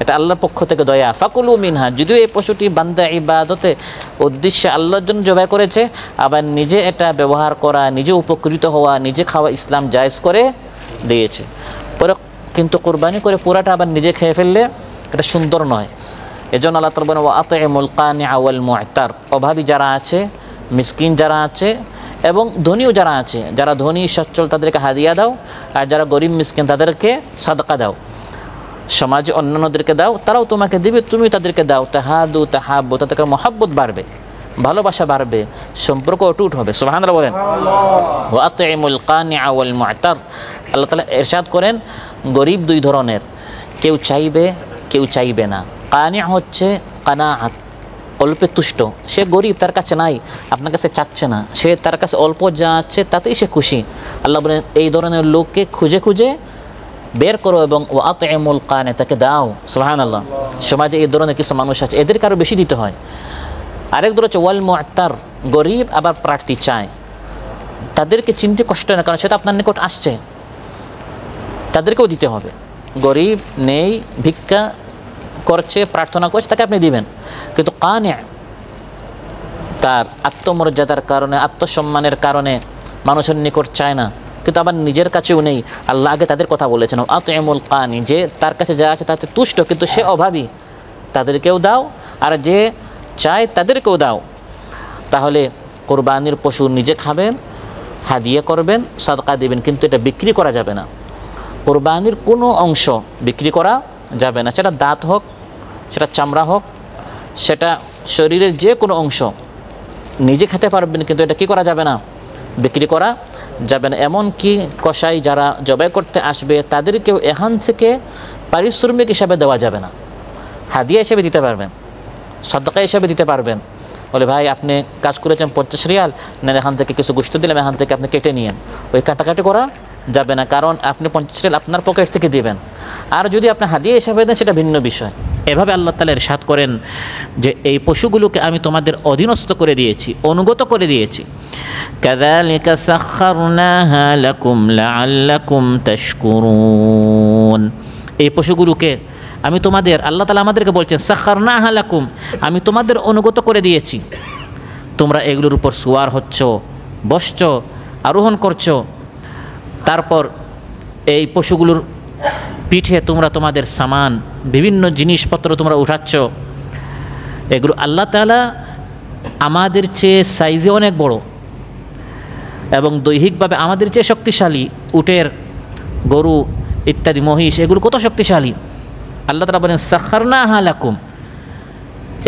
এটা আল্লাহর পক্ষ থেকে দয়া। ফাকুলু মিনহা, যদিও এই পশুটি বান্দা ইবাদতে উদ্দেশ্যে আল্লাহর জন্য জবাই করেছে, আবার নিজে এটা ব্যবহার করা, নিজে উপকৃত হওয়া, নিজে খাওয়া ইসলাম জায়েজ করে দিয়েছে। পরে কিন্তু কোরবানি করে পুরাটা আবার নিজে খেয়ে ফেললে এটা সুন্দর নয়। এজন্য আল্লাহ তাআলা বলেন, ওয়া আতিমুল কানিআ ওয়াল মু'তার, অভাবী যারা আছে, মিসকিন যারা আছে এবং ধনীও যারা আছে, যারা ধনী সচ্ছল তাদেরকে হাদিয়া দাও, আর যারা গরিব মিসকিন তাদেরকে সাদকা দাও। সমাজে অন্যান্যদেরকে দাও, তারাও তোমাকে দিবে, তুমি তাদেরকে দাও। তাহাদু তাহাব্বু, তাদেরকে মহাব্বত বাড়বে, ভালোবাসা বাড়বে, সম্পর্ক অটুট হবে। সুবহানাল্লাহ বলেন। ওয়া আতিমুল কানিআ ওয়াল মু'তার, আল্লাহ তাআলা ইরশাদ করেন, গরিব দুই ধরনের, কেউ চাইবে কেউ চাইবে না। কানি হচ্ছে কানাআত, অল্পে তুষ্ট। সে গরিব, তার কাছে নাই, আপনার কাছে চাচ্ছে না, সে তার কাছে অল্প যা আছে তাতেই সে খুশি। আল্লাহ বলেন, এই ধরনের লোককে খুঁজে খুঁজে বের করো এবং ওয়া আতিমুল কানি, তাকে দাও। সুবহানাল্লাহ। সমাজে এই ধরনের কিছু মানুষ আছে, এদেরকে আরও বেশি দিতে হয়। আরেক ধর হচ্ছে ওয়াল মু'তার, গরিব আবার প্রার্থী চায়, তাদেরকে চিনতে কষ্ট না, কারণ সেটা আপনার নিকট আসছে, তাদেরকেও দিতে হবে। গরিব নেই, ভিক্ষা করছে, প্রার্থনা করছে, তাকে আপনি দিবেন। কিন্তু কানি, তার আত্মমর্যাদার কারণে, আত্মসম্মানের কারণে মানুষের নিকট চায় না, কিন্তু আবার নিজের কাছেও নেই। আল্লাহ আগে তাদের কথা বলেছেন, আতিমুল কানি, যে তার কাছে যা আছে তাতে তুষ্ট কিন্তু সে অভাবী, তাদেরকেও দাও, আর যে চায় তাদেরকেও দাও। তাহলে কোরবানির পশু নিজে খাবেন, হাদিয়া করবেন, সাদকা দিবেন, কিন্তু এটা বিক্রি করা যাবে না। কোরবানির কোনো অংশ বিক্রি করা যাবে না, সেটা দাঁত হোক, সেটা চামড়া হোক, সেটা শরীরের যে কোনো অংশ নিজে খেতে পারবেন, কিন্তু এটা কি করা যাবে না, বিক্রি করা যাবে না। এমনকি কসাই যারা জবাই করতে আসবে তাদেরকেও এখান থেকে পারিশ্রমিক হিসাবে দেওয়া যাবে না, হাদিয়া হিসেবে দিতে পারবেন, সাদকা হিসেবে দিতে পারবেন। বলে ভাই আপনি কাজ করেছেন 50 রিয়াল, না এখান থেকে কিছু গোশত দিলাম, এখান থেকে আপনি কেটে নিয়েন, ওই কাটাকাটি করা যাবে না, কারণ আপনি 50 রিয়াল আপনার পকেট থেকে দিবেন। আর যদি আপনি হাদিয়া হিসাবে দেন সেটা ভিন্ন বিষয়। এভাবে আল্লাহ তাআলা ইরশাদ করেন যে এই পশুগুলোকে আমি তোমাদের অধীনস্থ করে দিয়েছি, অনুগত করে দিয়েছি। কাযালিকা সাখখারনাহা লাকুম লাআল্লাকুম তাশকুরুন, এই পশুগুলোকে আমি তোমাদের, আল্লাহ তাআলা আমাদেরকে বলছেন সাখখারনাহা লাকুম, আমি তোমাদের অনুগত করে দিয়েছি, তোমরা এগুলোর উপর সুয়ার হচ্ছ, বসছ, আরোহণ করছো। তারপর এই পশুগুলোর পিঠে তোমরা তোমাদের সামান বিভিন্ন জিনিসপত্র তোমরা উঠাচ্ছ, এগুলো আল্লাহ তাআলা আমাদের চেয়ে সাইজে অনেক বড় এবং দৈহিকভাবে আমাদের চেয়ে শক্তিশালী। উটের, গরু ইত্যাদি, মহিষ, এগুলো কত শক্তিশালী। আল্লাহ তাআলা বলেন সাখারনাহা লাকুম,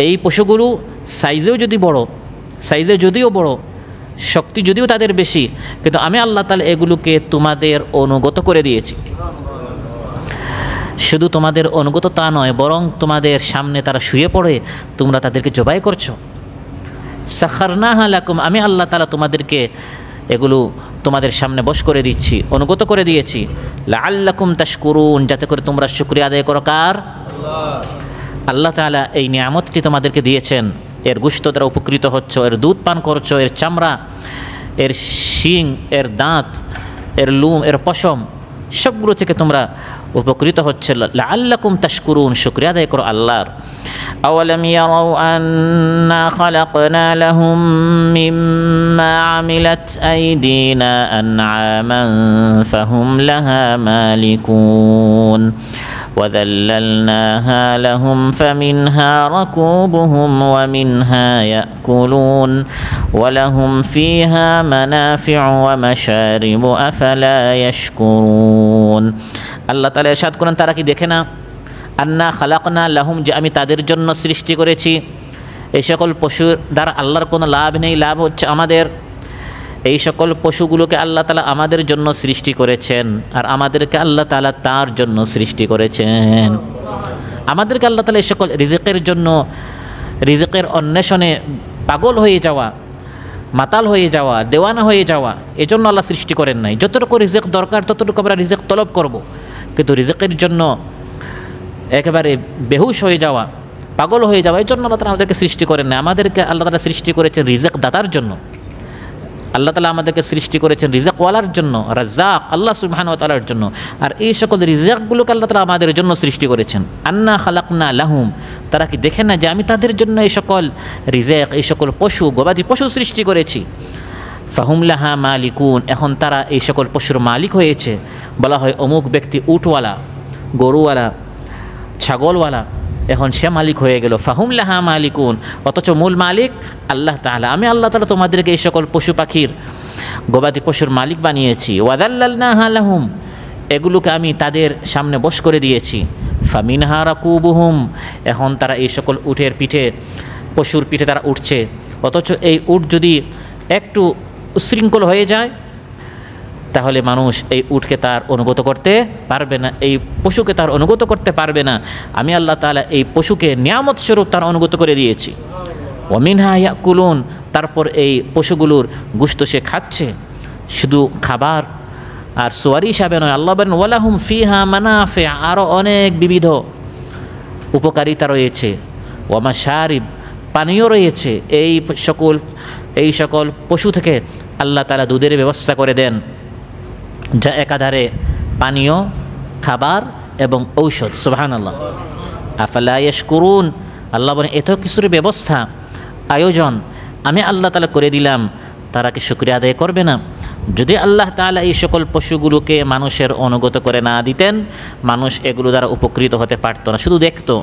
এই পশুগুলো সাইজেও যদিও বড়, শক্তি যদিও তাদের বেশি, কিন্তু আমি আল্লাহ তাআলা এগুলোকে তোমাদের অনুগত করে দিয়েছি। শুধু তোমাদের অনুগত তা নয়, বরং তোমাদের সামনে তারা শুয়ে পড়ে, তোমরা তাদেরকে জবাই করছো। সাখারনাহা লাকুম, আমি আল্লাহ তাআলা তোমাদেরকে এগুলো তোমাদের সামনে বশ করে দিচ্ছি, অনুগত করে দিয়েছি। লাআল্লাকুম তাশকুরুন, যাতে করে তোমরা শুকরিয়া আদায় করো। কার? আল্লাহ তাআলা এই নিয়ামতটি তোমাদেরকে দিয়েছেন, এর গোশত দ্বারা উপকৃত হচ্ছ, এর দুধ পান করছো, এর চামড়া, এর শিং, এর দাঁত, এর লুম, এর পশম, সবগুলো থেকে তোমরা উপকৃত হচ্ছে। লাআল্লাকুম তাশকুরুন, শুকরিয়া আদায় করো আল্লাহর। আওয়ালাম ইয়ারাউ আন্না খালাকনা লাহুম মিম্মা আমিলাত আইদিনা আনআমান ফাহুম লাহা মালিকুন وذللناها لهم فمنها ركوبهم ومنها يأكلون ولهم فيها منافع ومشارب أفلا يشكرون। আল্লাহ তাআলা ইরশাদ করেন, তারা কি দেখে না আন্না খালাকনা লাহুম, যে আমি তাদের জন্য সৃষ্টি করেছি। এই সকল পশুর দ্বারা আল্লাহর কোনো লাভ নেই, লাভ হচ্ছে আমাদের। এই সকল পশুগুলোকে আল্লাহ তাআলা আমাদের জন্য সৃষ্টি করেছেন, আর আমাদেরকে আল্লাহ তাআলা তার জন্য সৃষ্টি করেছেন। আমাদেরকে আল্লাহ তাআলা এই সকল রিজিকের জন্য, রিজিকের অন্বেষণে পাগল হয়ে যাওয়া, মাতাল হয়ে যাওয়া, দেওয়ানা হয়ে যাওয়া, এজন্য আল্লাহ সৃষ্টি করেন নাই। যতটুকু রিজিক দরকার ততটুকু আমরা রিজিক তলব করব, কিন্তু রিজিকের জন্য একেবারে বেহুশ হয়ে যাওয়া, পাগল হয়ে যাওয়া, এই জন্য আল্লাহ তাআলা আমাদেরকে সৃষ্টি করেন না। আমাদেরকে আল্লাহ তাআলা সৃষ্টি করেছেন রিজিক দাতার জন্য। আল্লাহ তাআলা আমাদেরকে সৃষ্টি করেছেন রিজিকওয়ালার জন্য, রাজ্জাক আল্লাহ সুবহানাহু ওয়া তাআলার জন্য। আর এই সকল রিজিকগুলোকে আল্লাহ তাআলা আমাদের জন্য সৃষ্টি করেছেন। আন্না খালাকনা লাহুম, তারা কি দেখেন না যে আমি তাদের জন্য এই সকল রিজিক, এই সকল পশু, গবাদি পশু সৃষ্টি করেছি। ফাহুম লাহা মালিকুন, এখন তারা এই সকল পশুর মালিক হয়েছে। বলা হয় অমুক ব্যক্তি উটওয়ালা, গরুওয়ালা, ছাগলওয়ালা, এখন সে মালিক হয়ে গেল। ফাহুম লাহা মালিকুন, অথচ মূল মালিক আল্লাহ তাআলা। আমি আল্লাহ তাআলা তোমাদেরকে এই সকল পশু পাখির, গবাদি পশুর মালিক বানিয়েছি। ওয়াযাল্লালনাহা লাহুম, এগুলোকে আমি তাদের সামনে বশ করে দিয়েছি। ফামিনহা রাকুবুহুম, এখন তারা এই সকল উটের পিঠে, পশুর পিঠে তারা উঠছে। অথচ এই উট যদি একটু উশৃঙ্খল হয়ে যায়, তাহলে মানুষ এই উটকে তার অনুগত করতে পারবে না, এই পশুকে তার অনুগত করতে পারবে না। আমি আল্লাহ তাআলা এই পশুকে নিয়ামত স্বরূপ তার অনুগত করে দিয়েছি। ওয়ামিনহা ইয়াকুলুন, তারপর এই পশুগুলোর গোশত সে খাচ্ছে। শুধু খাবার আর সোয়ারি হিসাবে নয়, আল্লাহ বলেন ওয়ালাহুম ফিহা মানাফি, আরও অনেক বিবিধ উপকারিতা রয়েছে। ওয়া মাশারিব, পানীয় রয়েছে। এই সকল পশু থেকে আল্লাহ তাআলা দুধের ব্যবস্থা করে দেন, যা একাধারে পানীয়, খাবার এবং ঔষধ। সুবহানাল্লাহ। আফালা ইয়াশকুরুন, আল্লাহ বলেন এত কিছুর ব্যবস্থা, আয়োজন আমি আল্লাহ তাআলা করে দিলাম, তারা কি শুকরিয়া আদায় করবে না? যদি আল্লাহ তাআলা এই সকল পশুগুলোকে মানুষের অনুগত করে না দিতেন, মানুষ এগুলো দ্বারা উপকৃত হতে পারত না, শুধু দেখতো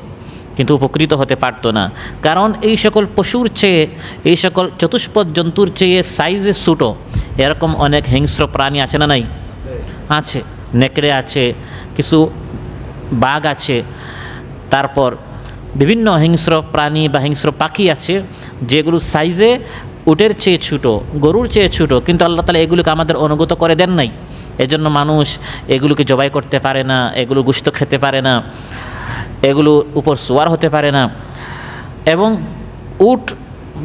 কিন্তু উপকৃত হতে পারত না। কারণ এই সকল পশুর চেয়ে, এই সকল চতুষ্পদ জন্তুর চেয়ে সাইজে ছোটো এরকম অনেক হিংস্র প্রাণী আছে না নাই? আছে। নেকড়ে আছে, কিছু বাঘ আছে, তারপর বিভিন্ন হিংস্র প্রাণী বা হিংস্র পাখি আছে যেগুলো সাইজে উটের চেয়ে ছোটো, গরুর চেয়ে ছোটো, কিন্তু আল্লাহ তাআলা এগুলোকে আমাদের অনুগত করে দেন নাই। এজন্য মানুষ এগুলোকে জবাই করতে পারে না, এগুলো গোশত খেতে পারে না, এগুলোর উপর সোয়ার হতে পারে না। এবং উট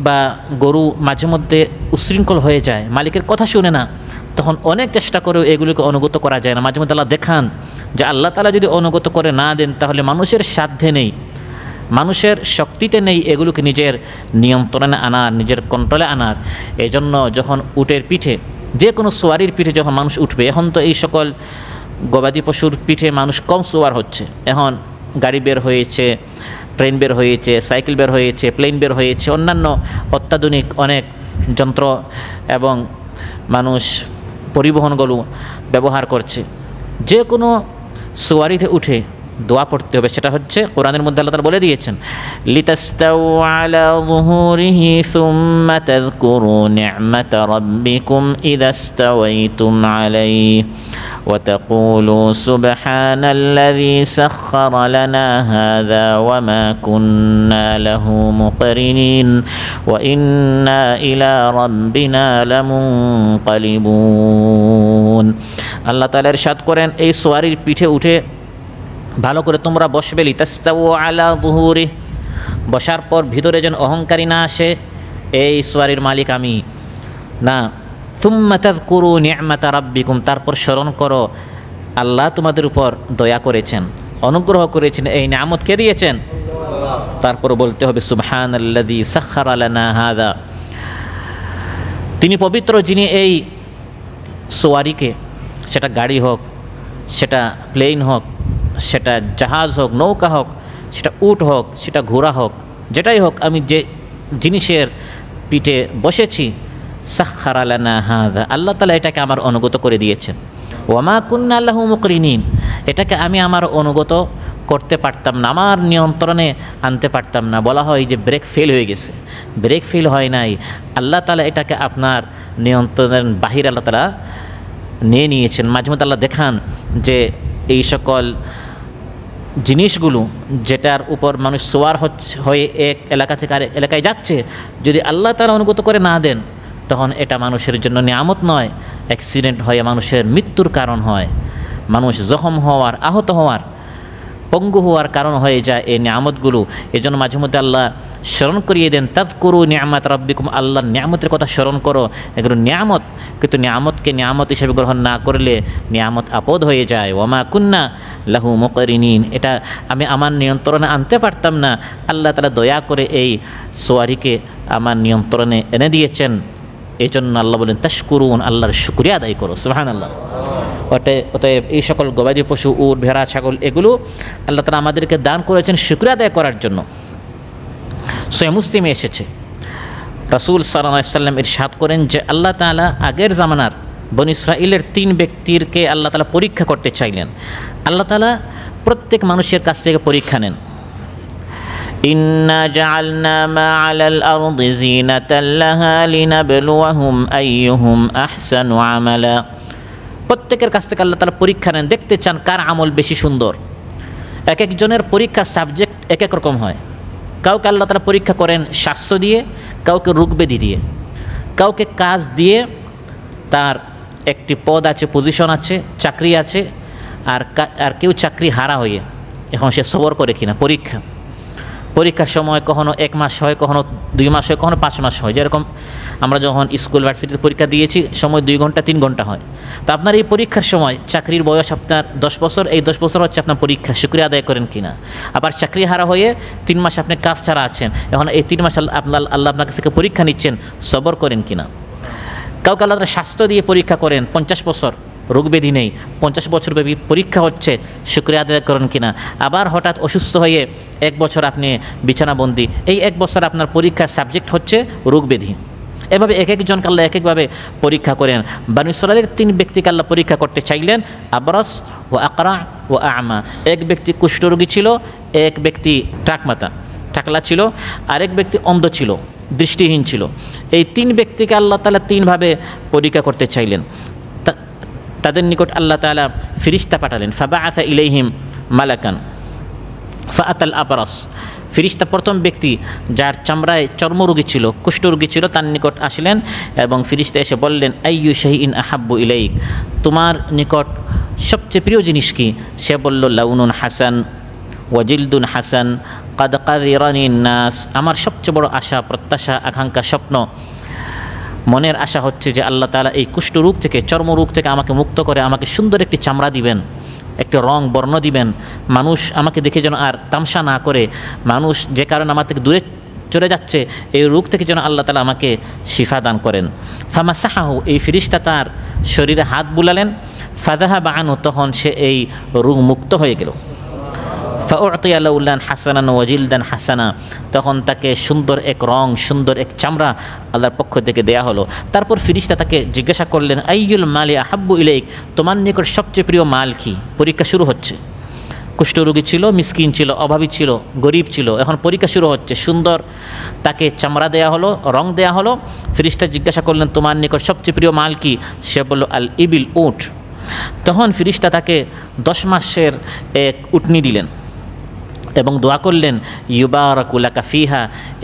বা গরু মাঝে মধ্যে উশৃঙ্খল হয়ে যায়, মালিকের কথা শুনে না, তখন অনেক চেষ্টা করেও এগুলোকে অনুগত করা যায় না। মাঝে মধ্যে আল্লাহ দেখান যে আল্লাহ তাআলা যদি অনুগত করে না দেন, তাহলে মানুষের সাধ্যে নেই, মানুষের শক্তিতে নেই এগুলোকে নিজের নিয়ন্ত্রণে আনার, নিজের কন্ট্রোলে আনার। এই জন্য যখন উটের পিঠে, যে কোনো সোয়ারির পিঠে যখন মানুষ উঠবে, এখন তো এই সকল গবাদি পশুর পিঠে মানুষ কম সোয়ার হচ্ছে। এখন গাড়ি বের হয়েছে, ট্রেন বের হয়েছে, সাইকেল বের হয়েছে, প্লেন বের হয়েছে, অন্যান্য অত্যাধুনিক অনেক যন্ত্র এবং মানুষ পরিবহনগুলো ব্যবহার করছে। যে কোনো সোয়ারিতে উঠে দোয়া পড়তে হবে, সেটা হচ্ছে কোরআনের মধ্যে আল্লাহ তাআলা বলে দিয়েছেন, লিতাস্তাউ আলা যুহুরিহি সুম্মা তাযকুরু নি'মাতা রাব্বিকুম ইযা ইস্তাওয়াইতুম আলাইহি ওয়া তাকুলু সুবহানাল্লাযী সাখখারা লানা হাযা ওয়া মা কুন্না লাহু মুকরিনিন ওয়া ইন্না ইলা রাব্বিনা লামুনকালিবুন। আল্লাহ তাআলা ইরশাদ করেন, এই সোয়ারির পিঠে উঠে ভালো করে তোমরা বসবে, লিতাস্তাউ আলা যুহুরি, বসার পর ভিতরে যেন অহংকারী না আসে, এই সোয়ারির মালিক আমি না। সুম্মা তাযকুরু নি'মাতা রাব্বিকুম, তারপর স্মরণ করো আল্লাহ তোমাদের উপর দয়া করেছেন, অনুগ্রহ করেছেন, এই নিয়ামত কে দিয়েছেন। তারপর বলতে হবে সুবহানাল্লাযী সাখখারা লানা হাযা, তিনি পবিত্র যিনি এই সোয়ারিকে, সেটা গাড়ি হোক, সেটা প্লেন হোক, সেটা জাহাজ হোক, নৌকা হোক, সেটা উট হোক, সেটা ঘোড়া হোক, যেটাই হোক, আমি যে জিনিসের পিঠে বসেছি, সাখখারা লানা হাযা, আল্লাহ তাআলা এটাকে আমার অনুগত করে দিয়েছেন। ওয়া মা কুন্না লাহু মুকরিনিন, এটাকে আমি আমার অনুগত করতে পারতাম না, আমার নিয়ন্ত্রণে আনতে পারতাম না। বলা হয় যে ব্রেক ফেল হয়ে গেছে, ব্রেক ফেল হয় নাই, আল্লাহ তাআলা এটাকে আপনার নিয়ন্ত্রণের বাহিরে আল্লাহ তাআলা নিয়ে নিয়েছেন। মাঝে মধ্যে আল্লাহ দেখান যে এই সকল জিনিসগুলো যেটার উপর মানুষ সোয়ার হয়ে এক এলাকা থেকে আরেক এলাকায় যাচ্ছে, যদি আল্লাহ তাআলা অনুগত করে না দেন, তখন এটা মানুষের জন্য নিয়ামত নয়, অ্যাক্সিডেন্ট হয়ে মানুষের মৃত্যুর কারণ হয়, মানুষ জখম হওয়ার, আহত হওয়ার, পঙ্গু হওয়ার কারণ হয়ে যায় এই নিয়ামতগুলো। এই জন্য মাঝে মধ্যে আল্লাহ স্মরণ করিয়ে দেন, তাযকুরু নি'মাতা রাব্বিকুম, আল্লাহর নিয়ামতের কথা স্মরণ করো, এগুলো নিয়ামত, কিন্তু নিয়ামতকে নিয়ামত হিসেবে গ্রহণ না করলে নিয়ামত আপদ হয়ে যায়। ওয়া মা কুন্না লাহু মুকরিনিন, এটা আমি আমার নিয়ন্ত্রণে আনতে পারতাম না, আল্লাহ তাআলা দয়া করে এই সোয়ারিকে আমার নিয়ন্ত্রণে এনে দিয়েছেন। এই জন্য আল্লাহ বলেন তাশকুরুন, আল্লাহর শুকরিয়া আদায় করো, সুবহানাল্লাহ। অতএব এই সকল গবাদি পশু, উট, ভেড়া, ছাগল, এগুলো আল্লাহ তাআলা আমাদেরকে দান করেছেন শুকরিয়া আদায় করার জন্য। সহিহ মুসলিমে এসেছে, রাসূল সাল্লাল্লাহু আলাইহি ওয়াসাল্লাম ইরশাদ করেন যে আল্লাহ তাআলা আগের জামানার বনী ইসরাঈলের 3 ব্যক্তিকে আল্লাহ তাআলা পরীক্ষা করতে চাইলেন। আল্লাহ তাআলা প্রত্যেক মানুষের কাছ থেকে পরীক্ষা নেন। ইন্না জাআলনা মা আলাল আরদি জিনাতাল লাহা লিনাবলুয়াহুম আইয়ুহুম আহসানু আমালা, প্রত্যেকের কাছ থেকে আল্লাহ তাআলা পরীক্ষা নেন, দেখতে চান কার আমল বেশি সুন্দর। এক একজনের পরীক্ষার সাবজেক্ট এক এক রকম হয়। কাউকে আল্লাহ তাআলা পরীক্ষা করেন স্বাস্থ্য দিয়ে, কাউকে রোগব্যাধি দিয়ে, কাউকে কাজ দিয়ে, তার একটি পদ আছে, পজিশন আছে, চাকরি আছে, আর কেউ চাকরি হারা হয়ে এখন সে সবর করে কিনা। পরীক্ষার সময় কখনো 1 মাস হয়, কখনো 2 মাস হয়, কখনো 5 মাস হয়। যেরকম আমরা যখন স্কুল ভার্সিটিতে পরীক্ষা দিয়েছি, সময় 2 ঘন্টা 3 ঘন্টা হয়। তো আপনার এই পরীক্ষার সময়, চাকরির বয়স আপনার 10 বছর, এই 10 বছর হচ্ছে আপনার পরীক্ষা, শুকরিয়া আদায় করেন কিনা। আবার চাকরি হারা হয়ে 3 মাস আপনি কাজ ছাড়া আছেন, এখন এই 3 মাস আল্লাহ আপনার কাছে পরীক্ষা নিচ্ছেন, সবর করেন কিনা। কাউকে আল্লাহ স্বাস্থ্য দিয়ে পরীক্ষা করেন, 50 বছর রোগব্যাধি নেই, 50 বছরব্যাপী পরীক্ষা হচ্ছে, শুকরিয়া আদায় করেন কিনা। আবার হঠাৎ অসুস্থ হয়ে 1 বছর আপনি বিছানাবন্দি, এই 1 বছর আপনার পরীক্ষার সাবজেক্ট হচ্ছে রোগব্যাধি। এভাবে এক একজনকে আল্লাহ এক একভাবে পরীক্ষা করেন। বনী ইসরাঈলের 3 ব্যক্তিকে আল্লাহ পরীক্ষা করতে চাইলেন, আবরাস ও আকরা ও আমা। এক ব্যক্তি কুষ্ঠরোগী ছিল, এক ব্যক্তি টাকলা ছিল, আরেক ব্যক্তি অন্ধ ছিল, দৃষ্টিহীন ছিল। এই 3 ব্যক্তিকে আল্লাহ তাআলা 3 ভাবে পরীক্ষা করতে চাইলেন। তাদের নিকট আল্লাহ তাআলা ফিরিস্তা পাঠালেন, ফাবাআসা ইলাইহিম মালাকান ফাআতাল আবরাস। ফিরিস্তা প্রথম ব্যক্তি যার চামড়ায় চর্মরোগী ছিল, কুষ্ঠরোগী ছিল, তার নিকট আসলেন এবং ফিরিস্তা এসে বললেন, আইয়ু শাইইন আহাব্বু ইলাইক, তোমার নিকট সবচেয়ে প্রিয় জিনিস কি? সে বলল, লাউনুন হাসান ওয়াজিলদুন হাসান কাদ কাযিরানিন নাস। আমার সবচেয়ে বড় আশা, প্রত্যাশা, আকাঙ্ক্ষা, স্বপ্ন, মনের আশা হচ্ছে যে আল্লাহ তাআলা এই কুষ্ঠরোগ থেকে, চর্মরোগ থেকে আমাকে মুক্ত করে আমাকে সুন্দর একটি চামড়া দিবেন, একটি রং বর্ণ দিবেন, মানুষ আমাকে দেখে যেন আর তামসা না করে, মানুষ যে কারণে আমার থেকে দূরে চলে যাচ্ছে, এই রোগ থেকে যেন আল্লাহ তাআলা আমাকে শিফা দান করেন। ফামাসাহাহু, এই ফিরিস্তা তার শরীরে হাত বুলালেন, ফাযাহাবা আনহু, তখন সে এই রোগ মুক্ত হয়ে গেল। ফাউতিয়া লাউলান হাসানান ওয়াজিলদান হাসানা, তখন তাকে সুন্দর এক রং, সুন্দর এক চামড়া আল্লাহর পক্ষ থেকে দেয়া হলো। তারপর ফিরিস্তা তাকে জিজ্ঞাসা করলেন, আইয়ুল মালি আহাব্বু ইলাইক, তোমার নিকট সবচেয়ে প্রিয় মাল কি? পরীক্ষা শুরু হচ্ছে। কুষ্ঠরোগী ছিল, মিসকিন ছিল, অভাবী ছিল, গরিব ছিল, এখন পরীক্ষা শুরু হচ্ছে। সুন্দর তাকে চামড়া দেয়া হলো, রং দেয়া হলো। ফিরিস্তা জিজ্ঞাসা করলেন, তোমার নিকট সবচেয়ে প্রিয় মাল কি? সে বলল, আল ইবিল, উট। তখন ফিরিস্তা তাকে 10 মাসের এক উটনি দিলেন এবং দোয়া করলেন, ইউবারাকু লাকা ফিহা,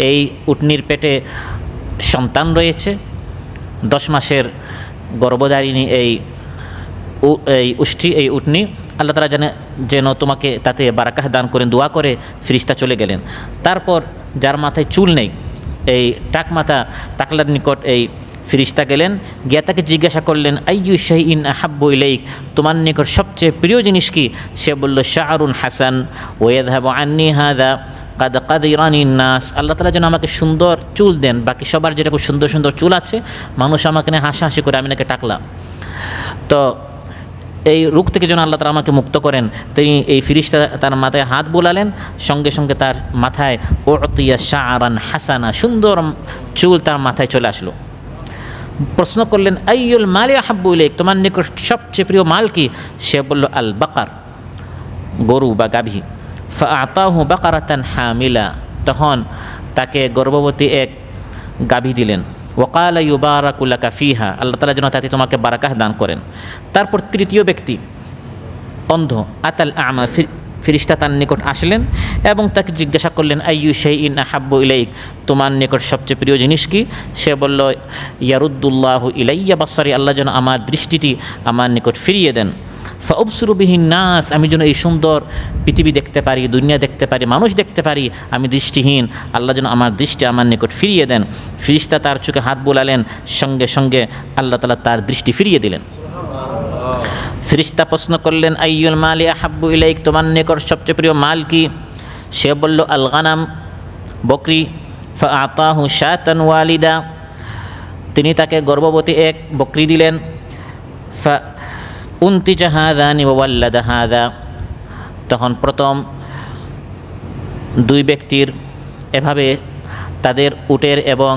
এই উটনির পেটে সন্তান রয়েছে, 10 মাসের গর্ভধারিণী এই উটনি, আল্লাহ তাআলা যেন তোমাকে তাতে বারাকাহ দান করেন। দোয়া করে ফিরিস্তা চলে গেলেন। তারপর যার মাথায় চুল নেই, এই টাকলার নিকট এই ফিরিস্তা গেলেন, গিয়া তাকে জিজ্ঞাসা করলেন, আইয়ু শাইইন আহাব্বু ইলাইক, তোমার নিকট সবচেয়ে প্রিয় জিনিস কি? সে বলল, শাআরুন হাসান ওয়ায়াযহাবু আন্নি হাযা কাদ কাদিরানি নাস, আল্লাহ তাআলা যেন আমাকে সুন্দর চুল দেন, বাকি সবার যেরকম সুন্দর সুন্দর চুল আছে, মানুষ আমাকে নিয়ে হাসাহাসি করে, আমি নাকি টাকলা, তো এই রোগ থেকে যেন আল্লাহ তাআলা আমাকে মুক্ত করেন। তিনি এই ফিরিস্তা তার মাথায় হাত বোলালেন, সঙ্গে সঙ্গে তার মাথায় উতিয়া শাআরান হাসানা, সুন্দর চুল তার মাথায় চলে আসলো। প্রশ্ন করলেন, আইয়ুল মালি আহাব্বু ইলাইক, তোমার নিকট সবচেয়ে প্রিয় মাল কি? সে বলল, আল বাকার, গরু বা গাভী। ফাআতাহু বাকারাতান হামিলা, তখন তাকে গর্ভবতী এক গাভী দিলেন। ওয়াকালা ইউবারাকু লাকা ফিহা, আল্লাহ তাআলা যেন তাতে তোমাকে বারাকাহ দান করেন। তারপর তৃতীয় ব্যক্তি অন্ধ, আতাল আমা, ফিরিস্তা তার নিকট আসলেন এবং তাকে জিজ্ঞাসা করলেন, আইয়ু শাইইন আহাব্বু ইলাইক, তোমার নিকট সবচেয়ে প্রিয় জিনিস কি? সে বলল, ইয়ারুদ্দুল্লাহু ইলাইয়া বাসারি, আল্লাহ যেন আমার দৃষ্টিটি আমার নিকট ফিরিয়ে দেন। ফাউবসিরু বিহিন নাস, আমি যেন এই সুন্দর পৃথিবী দেখতে পারি, দুনিয়া দেখতে পারি, মানুষ দেখতে পারি, আমি দৃষ্টিহীন, আল্লাহ যেন আমার দৃষ্টি আমার নিকট ফিরিয়ে দেন। ফিরিস্তা তার চোখে হাত বোলালেন, সঙ্গে সঙ্গে আল্লাহ তাআলা তার দৃষ্টি ফিরিয়ে দিলেন। ফিরিস্তা প্রশ্ন করলেন, আইয়ুল মালি আহাব্বু ইলাইক, তোমার নিকট সবচেয়ে প্রিয় মাল কি? সে বলল, আল গানাম, বকরি। ফাআতাহু শাতান ওয়ালিদা, তিনি তাকে গর্ভবতী এক বকরি দিলেন। উনতিজা হাযানি ওয়া ওয়াল্লাদা হাযা, তখন প্রথম দুই ব্যক্তির এভাবে তাদের উটের এবং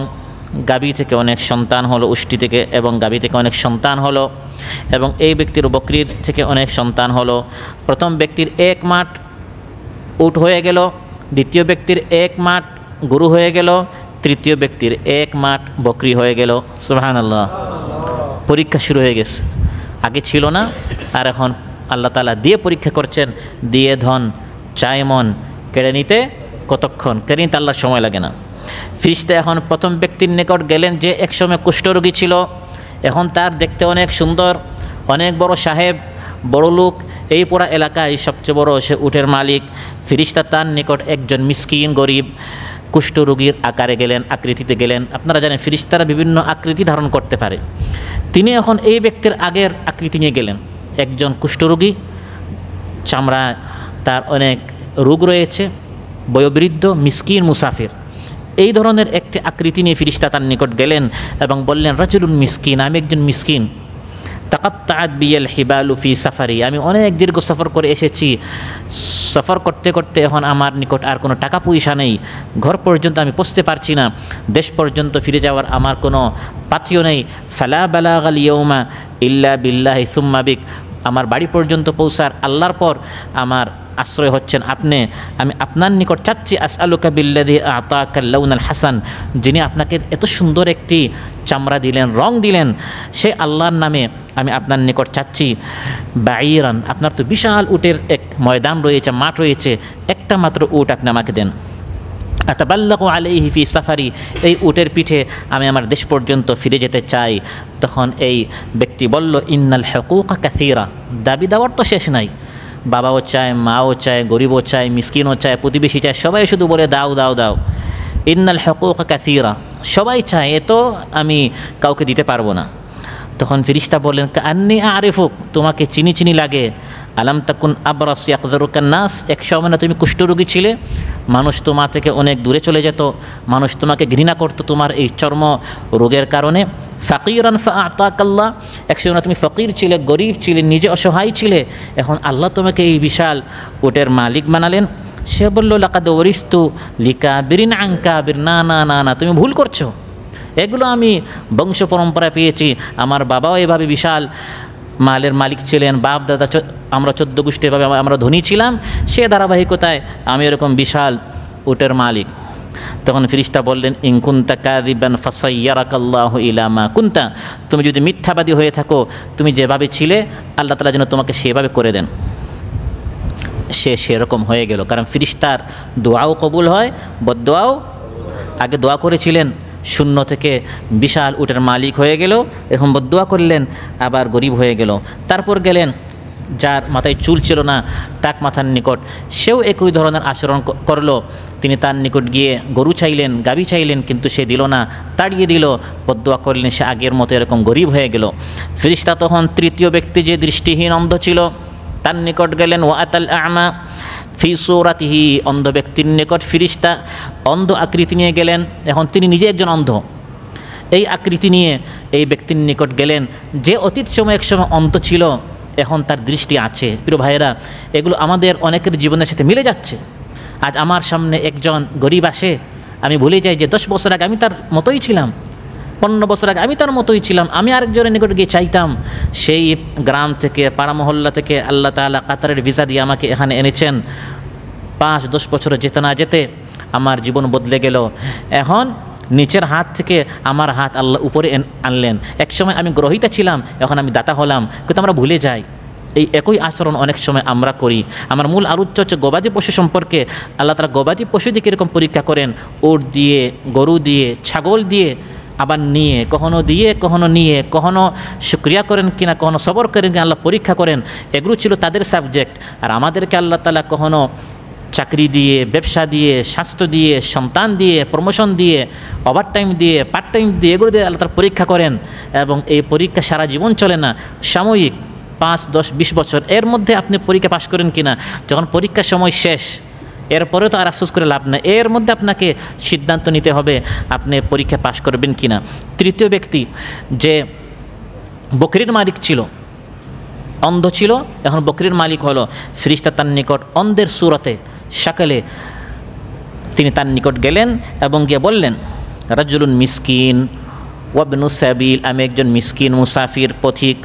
গাভী থেকে অনেক সন্তান হলো, উষ্টি থেকে এবং গাভী থেকে অনেক সন্তান হলো, এবং এই ব্যক্তির বকরির থেকে অনেক সন্তান হলো। প্রথম ব্যক্তির 1 মাঠ উট হয়ে গেল, দ্বিতীয় ব্যক্তির 1 মাঠ গরু হয়ে গেল, তৃতীয় ব্যক্তির 1 মাঠ বকরি হয়ে গেল। সুবহানাল্লাহ, পরীক্ষা শুরু হয়ে গেছে। আগে ছিল না, আর এখন আল্লাহ তাআলা দিয়ে পরীক্ষা করছেন। দিয়ে ধন চায় মন, কেড়ে নিতে কতক্ষণ, কেড়ে নিতে আল্লাহর সময় লাগে না। ফিরিস্তা এখন প্রথম ব্যক্তির নিকট গেলেন যে একসময় কুষ্ঠরোগী ছিল, এখন তার দেখতে অনেক সুন্দর, অনেক বড় সাহেব, বড় লোক, এই পুরা এলাকায় সবচেয়ে বড় সে উটের মালিক। ফিরিস্তা তার নিকট একজন মিসকিন গরিব কুষ্ঠরোগীর আকারে গেলেন, আকৃতিতে গেলেন। আপনারা জানেন ফিরিস্তারা বিভিন্ন আকৃতি ধারণ করতে পারে। তিনি এখন এই ব্যক্তির আগের আকৃতি নিয়ে গেলেন, একজন কুষ্ঠরোগী, চামড়া তার অনেক রোগ রয়েছে, বয়োবৃদ্ধ, মিসকিন, মুসাফির, এই ধরনের একটি আকৃতি নিয়ে ফিরিস্তা তার নিকট গেলেন এবং বললেন, রাজুলুন মিসকিন, আমি একজন মিসকিন, তাকাত্তাআত বিয়াল হিবালু ফি সাফারি, আমি অনেক দীর্ঘ সফর করে এসেছি, সফর করতে করতে এখন আমার নিকট আর কোনো টাকা পয়সা নেই, ঘর পর্যন্ত আমি পৌঁছতে পারছি না, দেশ পর্যন্ত ফিরে যাওয়ার আমার কোনো পাথিও নেই। ফালা বালাগাল ইয়াউমা ইল্লা বিল্লাহি সুম্মা বিক, আমার বাড়ি পর্যন্ত পৌঁছার আল্লাহর পর আমার আশ্রয় হচ্ছেন আপনি। আমি আপনার নিকট চাচ্ছি, আসআলুকা বিল্লাযী আ'তাকা লাউনাল হাসান, যিনি আপনাকে এত সুন্দর একটি চামড়া দিলেন, রং দিলেন, সে আল্লাহর নামে আমি আপনার নিকট চাচ্ছি, বাঈরান, আপনার তো বিশাল উটের এক ময়দান রয়েছে, মাঠ রয়েছে, একটা মাত্র উট আপনি আমাকে দেন। আতাবাল্লাগু আলাইহি ফি সাফারি, এই উটের পিঠে আমি আমার দেশ পর্যন্ত ফিরে যেতে চাই। তখন এই ব্যক্তি বলল, ইন্নাল হুকুকা কাসীরা, দাবি দেওয়ার তো শেষ নাই, বাবাও চায়, মাও চায়, গরিবও চায়, মিসকিনও চায়, প্রতিবেশী চায়, সবাই শুধু বলে দাও দাও দাও। ইন্নাল হুকুকা কাসীরা, সবাই চায়, এ তো আমি কাউকে দিতে পারবো না। তখন ফিরিস্তা বললেন, কান্নি আরিফুক, তোমাকে চিনি চিনি লাগে। আলাম তাকুন আবরাস ইয়াকযুরুকান নাস, এক সময় না তুমি কুষ্ঠরোগী ছিলে, মানুষ তোমার থেকে অনেক দূরে চলে যেত, মানুষ তোমাকে ঘৃণা করতো তোমার এই চর্ম রোগের কারণে। ফাকিরান ফাআতাকাল্লাহ, এক সময় না তুমি ফকির ছিলে, গরিব ছিলে, নিজে অসহায় ছিলে, এখন আল্লাহ তোমাকে এই বিশাল উটের মালিক বানালেন। সে বলল লাকাদ ওয়ারিস্তু লিকাবিরিন আন কাবির, না না না না, তুমি ভুল করছো, এগুলো আমি বংশ পরম্পরা পেয়েছি। আমার বাবাও এভাবে বিশাল মালের মালিক ছিলেন, বাপ দাদা আমরা 14 গোষ্ঠী এভাবে আমরা ধনী ছিলাম, সে ধারাবাহিকতায় আমি এরকম বিশাল উটের মালিক। তখন ফেরেশতা বললেন, ইন কুনতা কাযিবান ফাসায়্যারাকাল্লাহু ইলা মা কুনতা, তুমি যদি মিথ্যাবাদী হয়ে থাকো, তুমি যেভাবে ছিলে আল্লাহ তাআলা যেন তোমাকে সেভাবে করে দেন। সে সেরকম হয়ে গেল, কারণ ফেরেশতার দোয়াও কবুল হয়, বদদোয়াও। আগে দোয়া করেছিলেন, শূন্য থেকে বিশাল উটের মালিক হয়ে গেল, এখন বদদোয়া করলেন, আবার গরিব হয়ে গেল। তারপর গেলেন যার মাথায় চুল ছিল না, টাক মাথার নিকট, সেও একই ধরনের আচরণ করলো। তিনি তার নিকট গিয়ে গরু চাইলেন, গাভী চাইলেন, কিন্তু সে দিল না, তাড়িয়ে দিল, বদদোয়া করলেন, সে আগের মতো এরকম গরিব হয়ে গেল। ফেরেশতা তখন তৃতীয় ব্যক্তি যে দৃষ্টিহীন অন্ধ ছিল তার নিকট গেলেন, ওয়াতাল আ'মা ফি সূরাতিহি, অন্ধ ব্যক্তির নিকট ফেরেশতা অন্ধ আকৃতি নিয়ে গেলেন। এখন তিনি নিজে একজন অন্ধ, এই আকৃতি নিয়ে এই ব্যক্তির নিকট গেলেন যে অতীত সময় এক সময় অন্ধ ছিল, এখন তার দৃষ্টি আছে। প্রিয় ভাইয়েরা, এগুলো আমাদের অনেকের জীবনের সাথে মিলে যাচ্ছে। আজ আমার সামনে একজন গরিব আসে, আমি ভুলে যাই যে 10 বছর আগে আমি তার মতোই ছিলাম, 15 বছর আগে আমি তার মতোই ছিলাম। আমি আরেকজনের নিকট গিয়ে চাইতাম, সেই গ্রাম থেকে, পাড়া মহল্লা থেকে আল্লাহ তাআলা কাতারের ভিসা দিয়ে আমাকে এখানে এনেছেন। 5-10 বছরে যেতে না যেতে আমার জীবন বদলে গেল। এখন নিচের হাত থেকে আমার হাত আল্লাহ উপরে আনলেন। একসময় আমি গ্রহিতা ছিলাম, এখন আমি দাতা হলাম। কিন্তু আমরা ভুলে যাই, এই একই আচরণ অনেক সময় আমরা করি। আমার মূল আলোচ্য হচ্ছে গবাদি পশু সম্পর্কে। আল্লাহ তাআলা গবাদি পশু দিয়ে কীরকম পরীক্ষা করেন, উট দিয়ে, গরু দিয়ে, ছাগল দিয়ে, আবার নিয়ে, কখনো দিয়ে কখনো নিয়ে, কখনো শুকরিয়া করেন কিনা, কখনো সবর করেন কিনা, আল্লাহ পরীক্ষা করেন। এগুলো ছিল তাদের সাবজেক্ট। আর আমাদেরকে আল্লাহ তাআলা কখনো চাকরি দিয়ে, ব্যবসা দিয়ে, স্বাস্থ্য দিয়ে, সন্তান দিয়ে, প্রমোশন দিয়ে, ওভারটাইম দিয়ে, পার্ট টাইম দিয়ে, এগুলো দিয়ে আল্লাহ তাআলা পরীক্ষা করেন। এবং এই পরীক্ষা সারা জীবন চলে না, সাময়িক 5, 10, 20 বছর, এর মধ্যে আপনি পরীক্ষা পাশ করেন কিনা। যখন পরীক্ষার সময় শেষ, এরপরেও তো আর আফসোস করে লাভ নেই, এর মধ্যে আপনাকে সিদ্ধান্ত নিতে হবে আপনি পরীক্ষা পাশ করবেন কিনা। তৃতীয় ব্যক্তি যে বকরির মালিক ছিল, অন্ধ ছিল, এখন বকরির মালিক হলো। ফেরেশতা তার নিকট অন্ধের সুরতে, শাকলে তিনি তার নিকট গেলেন এবং গিয়ে বললেন, রাজুলুন মিসকিন ওয়াবনু সাবিল, আমি একজন মিসকিন মুসাফির পথিক।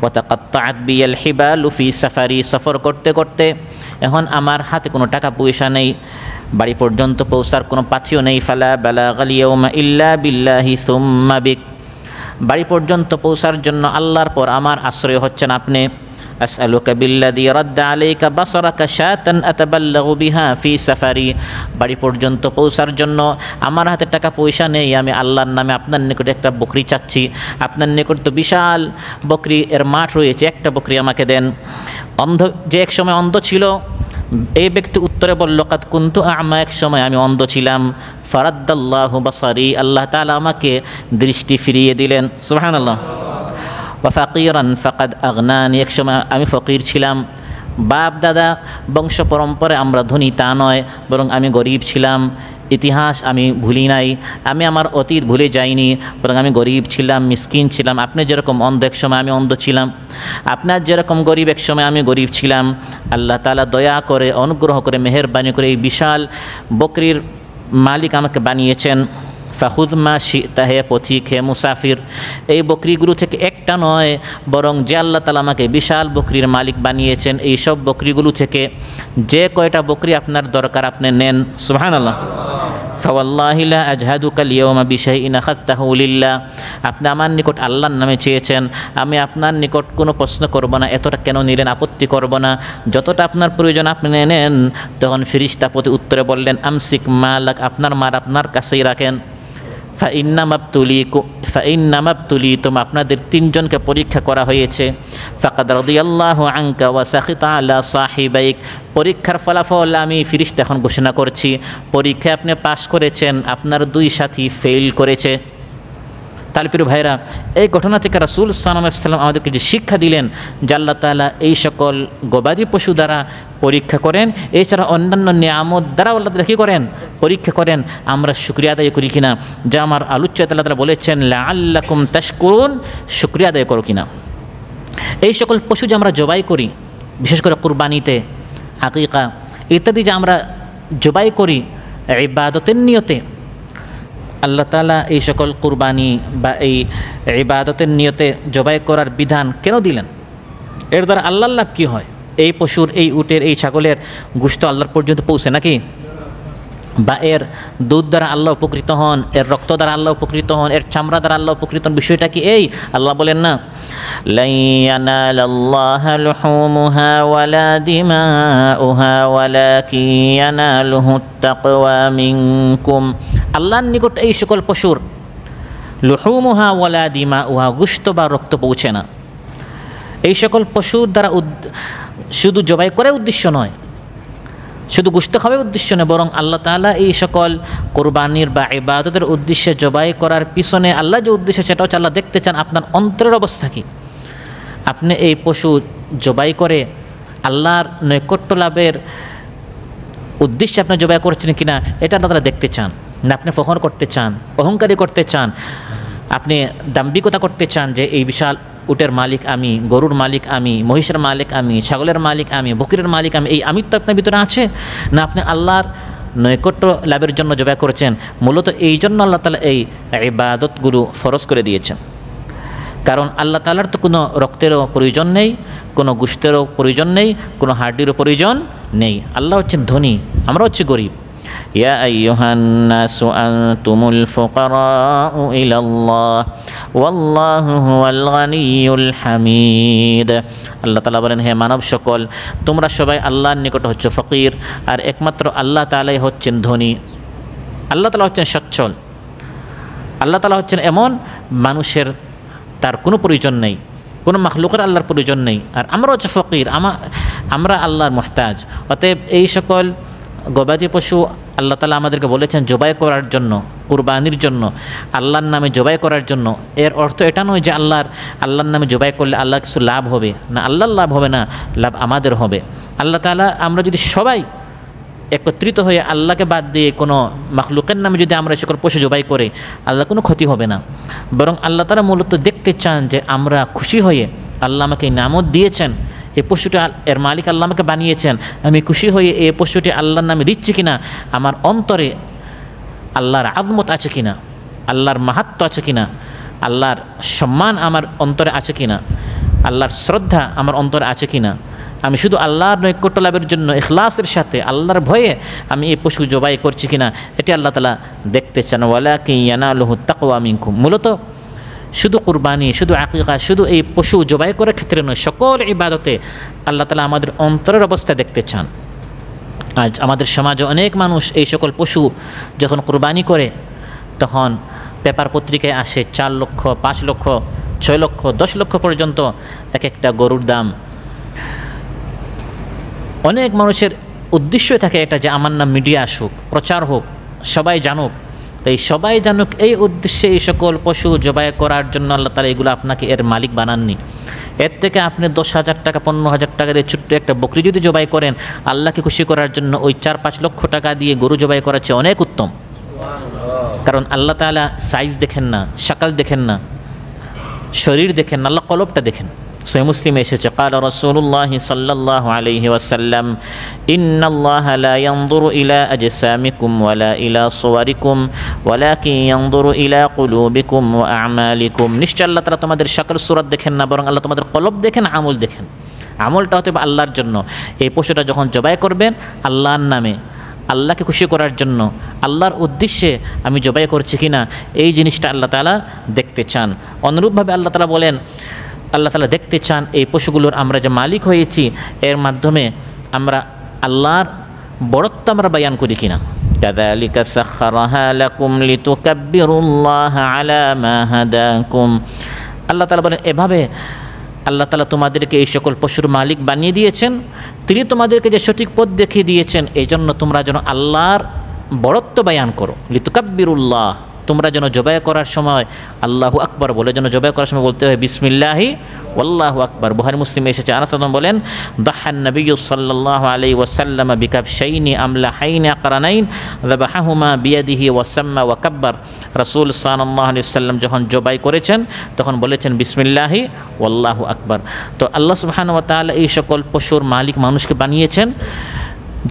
ওয়াতাকাত্তাআত বিয়াল হিবালু ফি সাফারি, সফর করতে করতে এখন আমার হাতে কোনো টাকা পয়সা নেই, বাড়ি পর্যন্ত পৌঁছার কোনো পাথিও নেই। ফালা বালাগাল ইয়াউমা ইল্লা বিল্লাহি সুম্মা বিক, বাড়ি পর্যন্ত পৌঁছার জন্য আল্লাহর পর আমার আশ্রয় হচ্ছেন আপনি। আসআলুকা বিল্লাযী রাদ্দা আলাইকা বাসারাকা শাতান আতাবাল্লাগু বিহা ফি সাফারি, বাড়ি পর্যন্ত পৌঁছার জন্য আমার হাতে টাকা পয়সা নেই, আমি আল্লাহর নামে আপনার নিকট একটা বকরি চাচ্ছি। আপনার নিকট তো বিশাল বকরি এর মাঠ রয়েছে, একটা বকরি আমাকে দেন। অন্ধ যে এক সময় অন্ধ ছিল, এই ব্যক্তি উত্তরে বলল, কাদ কুনতু আ'মা, এক সময় আমি অন্ধ ছিলাম। ফারাদ্দাল্লাহু বাসারি, আল্লাহ তাআলা আমাকে দৃষ্টি ফিরিয়ে দিলেন। সুবহানাল্লাহ। ওয়া ফাকিরান ফাকাদ আগনানি, এক সময় আমি ফকির ছিলাম, বাপ দাদা বংশ পরম্পরায় আমরা ধনী তা নয়, বরং আমি গরিব ছিলাম। ইতিহাস আমি ভুলি নাই, আমি আমার অতীত ভুলে যাইনি, বরং আমি গরিব ছিলাম, মিসকিন ছিলাম। আপনি যেরকম অন্ধ এক সময় আমি অন্ধ ছিলাম, আপনার যেরকম গরিব এক সময় আমি গরিব ছিলাম। আল্লাহ তাআলা দয়া করে, অনুগ্রহ করে, মেহেরবানি করে এই বিশাল বকরির মালিক আমাকে বানিয়েছেন। ফাখুদ মা শিতা, হে পথিক, হে মুসাফির, এই বকরিগুলো থেকে একটা নয়, বরং যে আল্লাহ তাআলা আমাকে বিশাল বকরির মালিক বানিয়েছেন, এই সব বকরিগুলো থেকে যে কয়টা বকরি আপনার দরকার আপনি নেন। সুবহানাল্লাহ। ফাওয়াল্লাহি লা আজহাদুকা আল-ইয়াওমা বিশাইইন আখাযতাহু লিল্লাহ, আপনি আমার নিকট আল্লাহর নামে চেয়েছেন, আমি আপনার নিকট কোনো প্রশ্ন করব না, এতটা কেন নিলেন, আপত্তি করব না, যতটা আপনার প্রয়োজন আপনি নেন। তখন ফেরেশতা প্রতি উত্তরে বললেন, আমসিক মালাক, আপনার মাল আপনার কাছেই রাখেন। ফাইন্নামা বতুলিতুম, আপনাদের 3 জনকে পরীক্ষা করা হয়েছে। ফাকাদ রাদিয়াল্লাহু আনকা ওয়া সাখিতা আলা সাহিবাইক, পরীক্ষার ফলাফল আমি ফেরেশতা এখন ঘোষণা করছি। পরীক্ষায় আপনি পাশ করেছেন, আপনার 2 সাথী ফেল করেছে। তাহলে প্রিয় ভাইরা, এই ঘটনা থেকে রাসূল সাল্লাল্লাহু আলাইহি ওয়াসাল্লাম আমাদেরকে যে শিক্ষা দিলেন, যে আল্লাহ তাআলা এই সকল গবাদি পশু দ্বারা পরীক্ষা করেন, এছাড়া অন্যান্য নিয়ামত দ্বারা আল্লাহ তাআলা কী করেন, পরীক্ষা করেন, আমরা শুকরিয়া আদায় করি কিনা। যা আমার আলোচ্য আল্লাহ তাআলা বলেছেন, লাআল্লাকুম তাশকুরুন, শুকরিয়া আদায় করো কিনা। এই সকল পশু যে আমরা জবাই করি, বিশেষ করে কুরবানিতে, আকিকা ইত্যাদি যে আমরা জবাই করি ইবাদতের নিয়তে, আল্লাহ তাআলা এই সকল কুরবানি বা এই ইবাদতের নিয়তে জবাই করার বিধান কেন দিলেন? এর দ্বারা আল্লাহর লাভ কী হয়? এই পশুর, এই উটের, এই ছাগলের গোশত আল্লাহর পর্যন্ত পৌঁছে নাকি? বা এর দুধ দ্বারা আল্লাহ উপকৃত হন, এর রক্ত দ্বারা আল্লাহ উপকৃত হন, এর চামড়া দ্বারা আল্লাহ উপকৃত হন? বিষয়টা কি এই? আল্লাহ বলেন না, লা ইয়ানালাল্লাহা লুহুমুহা ওয়ালা দিমাউহা ওয়ালাকিন ইয়ানালুহুত তাকওয়া মিনকুম। আল্লাহর নিকট এই সকল পশুর লুহুমুহা ওয়ালা দিমাউহা, গোশত বা রক্ত পৌঁছে না। এই সকল পশুর দ্বারা শুধু জবাই করে উদ্দেশ্য নয়, শুধু গোশত খাওয়ার উদ্দেশ্য নয়, বরং আল্লাহ তাআলা এই সকল কোরবানির বা ইবাদতের উদ্দেশ্যে জবাই করার পিছনে আল্লাহ যে উদ্দেশ্য, সেটা হচ্ছে আল্লাহ দেখতে চান আপনার অন্তরের অবস্থা কী। আপনি এই পশু জবাই করে আল্লাহর নৈকট্য লাভের উদ্দেশ্যে আপনি জবাই করছেন কিনা, এটা আল্লাহ তাআলা দেখতে চান না। আপনি ফখর করতে চান, অহংকারী করতে চান, আপনি দাম্ভিকতা করতে চান যে এই বিশাল উটের মালিক আমি, গরুর মালিক আমি, মহিষের মালিক আমি, ছাগলের মালিক আমি, বকরির মালিক আমি, এই আমিত্ব আপনার ভিতরে আছে না? আপনি আল্লাহর নৈকট্য লাভের জন্য জবাই করেছেন। মূলত এই জন্য আল্লাহ তাআলা এই ইবাদতগুলো ফরজ করে দিয়েছেন। কারণ আল্লাহ তাআলার তো কোনো রক্তেরও প্রয়োজন নেই, কোনো গোশতেরও প্রয়োজন নেই, কোনো হাড্ডিরও প্রয়োজন নেই। আল্লাহ হচ্ছেন ধনী, আমরা হচ্ছে গরিব। ইয়া আইয়ুহান নাসু আনতুমুল ফুকারাউ ইলাল্লাহ ওয়াল্লাহু হুয়াল গানিয়ুল হামিদ। আল্লাহ তাআলা বলেন, হে মানব সকল, তোমরা সবাই আল্লাহর নিকট হচ্ছে ফকির, আর একমাত্র আল্লাহ তাআলাই হচ্ছেন ধনী। আল্লাহ তাআলা হচ্ছেন সচ্ছল, আল্লাহ তাআলা হচ্ছেন এমন মানুষের তার কোনো প্রয়োজন নেই, কোনো মাখলুকের আল্লাহর প্রয়োজন নেই, আর আমরা হচ্ছে ফকির, আমরা আল্লাহর মুহতাজ। অতএব এই সকল গবাদি পশু আল্লাহ তাআলা আমাদেরকে বলেছেন জবাই করার জন্য, কুরবানির জন্য, আল্লাহর নামে জবাই করার জন্য। এর অর্থ এটা নয় যে আল্লাহর নামে জবাই করলে আল্লাহ কিছু লাভ হবে না, আল্লাহর লাভ হবে না, লাভ আমাদের হবে। আল্লাহ তাআলা, আমরা যদি সবাই একত্রিত হয়ে আল্লাহকে বাদ দিয়ে কোনো মাখলুকের নামে যদি আমরা সকল পশু জবাই করে, আল্লাহ কোনো ক্ষতি হবে না। বরং আল্লাহ তাআলা মূলত দেখতে চান যে আমরা খুশি হয়ে, আল্লাহ আমাকে এই নামত দিয়েছেন, এই পশুটি এর মালিক আল্লাহ আমাকে বানিয়েছেন, আমি খুশি হয়ে এই পশুটি আল্লাহর নামে দিচ্ছি কিনা, আমার অন্তরে আল্লাহর আজমত আছে কিনা, আল্লাহর মাহাত্ম্য আছে কিনা, আল্লাহর সম্মান আমার অন্তরে আছে কিনা, আল্লাহর শ্রদ্ধা আমার অন্তরে আছে কিনা, আমি শুধু আল্লাহর নৈকট্য লাভের জন্য ইখলাসের সাথে আল্লাহর ভয়ে আমি এই পশু জবাই করছি কিনা, এটি আল্লাহ তাআলা দেখতে চান। ওয়ালাকিন ইয়ানালুহুত তাকওয়া মিনকুম। মূলত শুধু কুরবানি, শুধু আকিকা, শুধু এই পশু জবাই করার ক্ষেত্রে নয়, সকল ইবাদতে আল্লাহ তাআলা আমাদের অন্তরের অবস্থা দেখতে চান। আজ আমাদের সমাজে অনেক মানুষ এই সকল পশু যখন কুরবানি করে, তখন পেপার পত্রিকায় আসে 4 লক্ষ, 5 লক্ষ, 6 লক্ষ, 10 লক্ষ পর্যন্ত এক একটা গরুর দাম। অনেক মানুষের উদ্দেশ্য থাকে এটা যে আমার নাম মিডিয়া আসুক, প্রচার হোক, সবাই জানুক। তাই সবাই জানুক এই উদ্দেশ্যে এই সকল পশু জবাই করার জন্য আল্লাহ তাআলা এগুলো আপনাকে এর মালিক বানাননি। এর থেকে আপনি 10,000 টাকা, 15,000 টাকা দিয়ে ছোট্ট একটা বকরি যদি জবাই করেন আল্লাহকে খুশি করার জন্য, ওই 4-5 লক্ষ টাকা দিয়ে গরু জবাই করার চেয়ে অনেক উত্তম। কারণ আল্লাহ তাআলা সাইজ দেখেন না, শাকাল দেখেন না, শরীর দেখেন না, আল্লাহ কলবটা দেখেন। সহিহ মুসলিমে এসেছে, ক্বালা রাসূলুল্লাহ সাল্লাল্লাহু আলাইহি ওয়াসাল্লাম, ইন্নাল্লাহা লা ইয়ানজুরু ইলা আজসামিকুম ওয়ালা ইলা সুওয়ারিকুম ওয়ালাকিন ইয়ানজুরু ইলা কুলুবিকুম ওয়া আমালিকুম। নিশ্চয় আল্লাহ তাআলা তোমাদের শাকল সূরত দেখেন না, বরং আল্লাহ তোমাদের কলব দেখেন, আমল দেখেন। আমলটা হতে হবে আল্লাহর জন্য। এই পশুটা যখন জবাই করবেন আল্লাহর নামে, আল্লাহকে খুশি করার জন্য, আল্লাহর উদ্দেশ্যে আমি জবাই করছি কিনা, এই জিনিসটা আল্লাহ তাআলা দেখতে চান। অনুরূপভাবে আল্লাহ তাআলা বলেন, আল্লাহ তাআলা দেখতে চান এই পশুগুলোর আমরা যে মালিক হয়েছি এর মাধ্যমে আমরা আল্লাহর বড়ত্ব আমরা বয়ান করি কিনা। কাযালিকা সাখখারাহা লাকুম লিতুকাব্বিরুল্লাহা আলা মা হাদাকুম। আল্লাহ তাআলা বলেন, এভাবে আল্লাহ তাআলা তোমাদেরকে এই সকল পশুর মালিক বানিয়ে দিয়েছেন, তিনি তোমাদেরকে যে সঠিক পথ দেখিয়ে দিয়েছেন, এই জন্য তোমরা যেন আল্লাহর বড়ত্ব বয়ান করো। লিতুকাব্বিরুল্লাহ, তোমরা যেন জবাই করার সময় আল্লাহু আকবার বলে, যেন জবাই করার সময় বলতে হয় বিসমিল্লাহি ওয়াল্লাহু আকবার। বুখারী মুসলিমে এসেছে, আনাস রাদিয়াল্লাহু আনহু বলেন, দাহান নবিয়্যু সাল্লাল্লাহু আলাইহি ওয়াসাল্লাম বিকাবশাইনি আমলাহাইনি আকরানাইন যাবাহাহুমা বিয়াদিহি ওয়া সাম্মা ওয়া কাব্বার। রাসূল সাল্লাল্লাহু আলাইহি ওয়াসাল্লাম যখন জবাই করেছেন তখন বলেছেন বিসমিল্লাহি ওয়াল্লাহু আকবার। তো আল্লাহ সুবহানাহু ওয়া তাআলা এই সকল পশুর মালিক মানুষকে বানিয়েছেন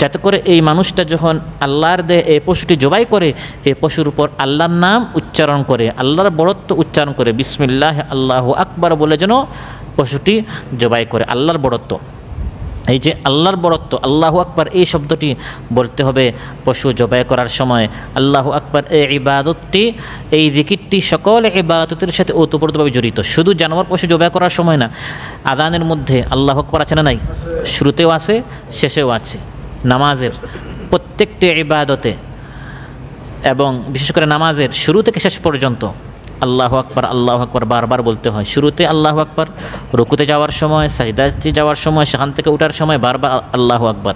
যাতে করে এই মানুষটা যখন আল্লাহর দেহে এই পশুটি জবাই করে, এই পশুর উপর আল্লাহর নাম উচ্চারণ করে, আল্লাহর বড়ত্ব উচ্চারণ করে, বিসমিল্লাহ আল্লাহু আকবার বলে যেন পশুটি জবাই করে। আল্লাহর বড়ত্ব, এই যে আল্লাহর বড়ত্ব, আল্লাহু আকবার এই শব্দটি বলতে হবে পশু জবাই করার সময়। আল্লাহু আকবার এই ইবাদতটি, এই জিকিরটি সকল ইবাদতের সাথে ওতপ্রোতভাবে জড়িত, শুধু জানোয়ার পশু জবাই করার সময় না। আযানের মধ্যে আল্লাহু আকবার আছে না নাই? শুরুতেও আছে, শেষেও আছে। নামাজের প্রত্যেকটি ইবাদতে এবং বিশেষ করে নামাজের শুরু থেকে শেষ পর্যন্ত আল্লাহু আকবার বারবার বলতে হয়। শুরুতে আল্লাহু আকবার, রুকুতে যাওয়ার সময়, সাজদাতে যাওয়ার সময়, সেখান থেকে ওঠার সময় বারবার আল্লাহু আকবার।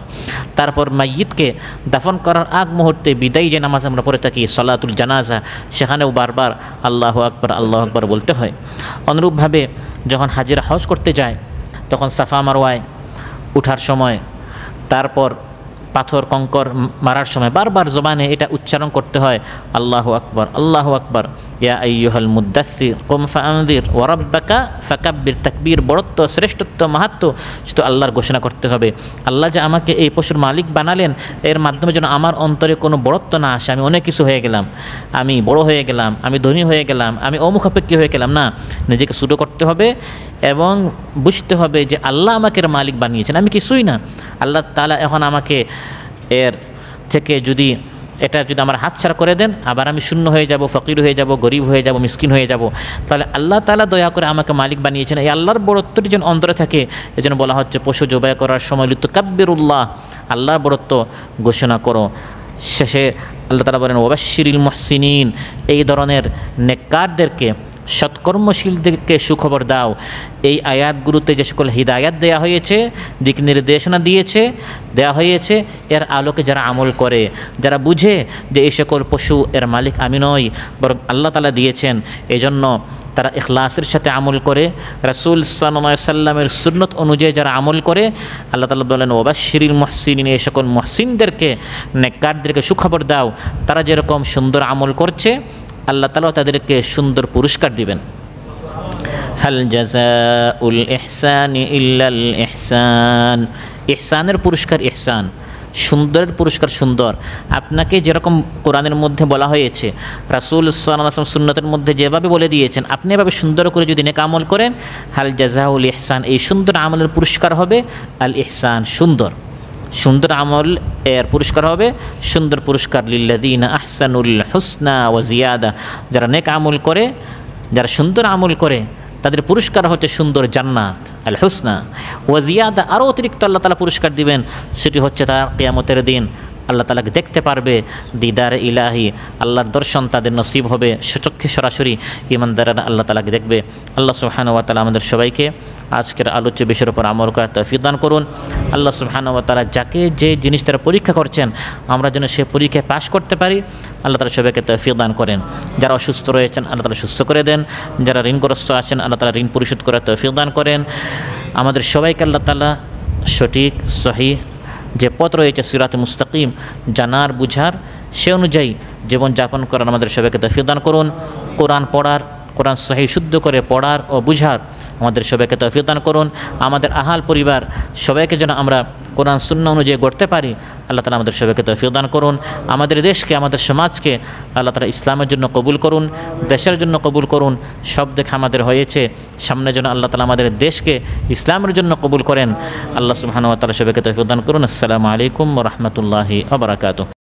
তারপর মাইয়িতকে দাফন করার আগ মুহূর্তে বিদায়ী যে নামাজ আমরা পড়ে থাকি সালাতুল জানাজা, সেখানেও বারবার আল্লাহু আকবার বলতে হয়। অনুরূপভাবে যখন হাজিরা হজ করতে যায় তখন সাফা মারওয়ায় উঠার সময়, তারপর পাথর কঙ্কর মারার সময় বারবার জবানে এটা উচ্চারণ করতে হয় আল্লাহু আকবার। ইয়া আইয়ুহাল মুদ্দাসসির কুম ফাআনযির ওয়া রাব্বাকা ফাকাব্বির। তাকবীর, বড়ত্ব, শ্রেষ্ঠত্ব, মাহাত্ম্য শুধু আল্লাহর ঘোষণা করতে হবে। আল্লাহ যে আমাকে এই পশুর মালিক বানালেন, এর মাধ্যমে যেন আমার অন্তরে কোনো বড়ত্ব না আসে, আমি অনেক কিছু হয়ে গেলাম, আমি বড় হয়ে গেলাম, আমি ধনী হয়ে গেলাম, আমি অমুখাপেক্ষী হয়ে গেলাম। না, নিজেকে ছোটো করতে হবে এবং বুঝতে হবে যে আল্লাহ আমাকে এর মালিক বানিয়েছেন, আমি কিছুই না। আল্লাহ তাআলা এখন আমাকে এর থেকে যদি আমার হাতছাড়া করে দেন, আবার আমি শূন্য হয়ে যাব, ফকির হয়ে যাব, গরিব হয়ে যাব, মিসকিন হয়ে যাব, তাহলে আল্লাহ তাআলা দয়া করে আমাকে মালিক বানিয়েছেন। এই আল্লাহর বড়ত্বটি যেন অন্তরে থাকে, এজন্য বলা হচ্ছে পশু জবাই করার সময় লিতুকাব্বিরুল্লাহ, আল্লাহর বড়ত্ব ঘোষণা করো। শেষে আল্লাহ তাআলা বলেন ওয়াবাশশিরিল মুহসিনিন, এই ধরনের নেককারদেরকে, সৎকর্মশীলদেরকে সুখবর দাও। এই আয়াতগুলোতে যে সকল হিদায়াত দেয়া হয়েছে, দিক নির্দেশনা দেয়া হয়েছে, এর আলোকে যারা আমল করে, যারা বুঝে যে এই সকল পশু এর মালিক আমি নই, বরং আল্লাহ তাআলা দিয়েছেন, এজন্য তারা ইখলাসের সাথে আমল করে, রাসূল সাল্লাল্লাহু আলাইহি সাল্লামের সুন্নত অনুযায়ী যারা আমল করে, আল্লাহ তাআলা বলেন ওয়াবাশশিরিল মুহসিনিন, এই সকল মুহসিনদেরকে, নেককারদেরকে সুখবর দাও। তারা যেরকম সুন্দর আমল করছে, আল্লাহ তাআলা তাদেরকে সুন্দর পুরস্কার দিবেন। হাল জাযাউল ইহসানি ইল্লাল ইহসান, ইহসানের পুরস্কার ইহসান, সুন্দরের পুরস্কার সুন্দর। আপনাকে যেরকম কোরআনের মধ্যে বলা হয়েছে, রাসূল সাল্লাল্লাহু আলাইহি ওয়াসাল্লাম সুন্নতের মধ্যে যেভাবে বলে দিয়েছেন, আপনি এভাবে সুন্দর করে যদি নেক আমল করেন, হাল জাযাউল ইহসান, এই সুন্দর আমলের পুরস্কার হবে আল ইহসান, সুন্দর আমল এর পুরস্কার হবে সুন্দর পুরস্কার। লিল্লাযীনা আহসানুল হুসনা ওয়া জিয়াদা, যারা নেক আমল করে, যারা সুন্দর আমল করে, তাদের পুরস্কার হচ্ছে সুন্দর জান্নাত, আল হুসনা ওয়া জিয়াদা, আরও অতিরিক্ত আল্লাহ তাআলা পুরস্কার দিবেন। সেটি হচ্ছে তার কিয়ামতের দিন আল্লাহ তাআলাকে দেখতে পারবে, দিদার ইলাহি, আল্লাহর দর্শন তাদের নসিব হবে, সচক্ষে সরাসরি ঈমানদাররা আল্লাহ তাআলাকে দেখবে। আল্লাহ সুবহানাহু ওয়া তাআলা আমাদের সবাইকে আজকের আলোচ্য বিষয়ের উপর আমল করার তৌফিক দান করুন। আল্লাহ সুবহানাহু ওয়া তাআলা যাকে যে জিনিস তারা পরীক্ষা করছেন, আমরা যেন সে পরীক্ষায় পাশ করতে পারি, আল্লাহ তাআলা সবাইকে তৌফিক দান করেন। যারা অসুস্থ রয়েছেন আল্লাহ তাআলা সুস্থ করে দেন, যারা ঋণগ্রস্ত আছেন আল্লাহ তাআলা ঋণ পরিশোধ করার তৌফিক দান করেন। আমাদের সবাইকে আল্লাহ তাআলা সঠিক সহিহ যে পথ রয়েছে সিরাতে মুস্তাকিম জানার বুঝার, সে অনুযায়ী জীবনযাপন করার আমাদের সবাইকে তৌফিক দান করুন। কোরআন পড়ার, কোরআন সহি শুদ্ধ করে পড়ার ও বুঝার আমাদের সবাইকে তৌফিক দান করুন। আমাদের আহাল পরিবার সবাইকে যেন আমরা কোরআন সুন্নাহ অনুযায়ী গড়তে পারি, আল্লাহ তাআলা আমাদের সবাইকে তৌফিক দান করুন। আমাদের দেশকে, আমাদের সমাজকে আল্লাহ তাআলা ইসলামের জন্য কবুল করুন, দেশের জন্য কবুল করুন। সব দেখে আমাদের হয়েছে, সামনে যেন আল্লাহ তাআলা আমাদের দেশকে ইসলামের জন্য কবুল করেন। আল্লাহ সুবহানাহু ওয়া তাআলা সবাইকে তৌফিক দান করুন। আসসালামু আলাইকুম ওয়া রাহমাতুল্লাহি ওয়া বারাকাতুহু।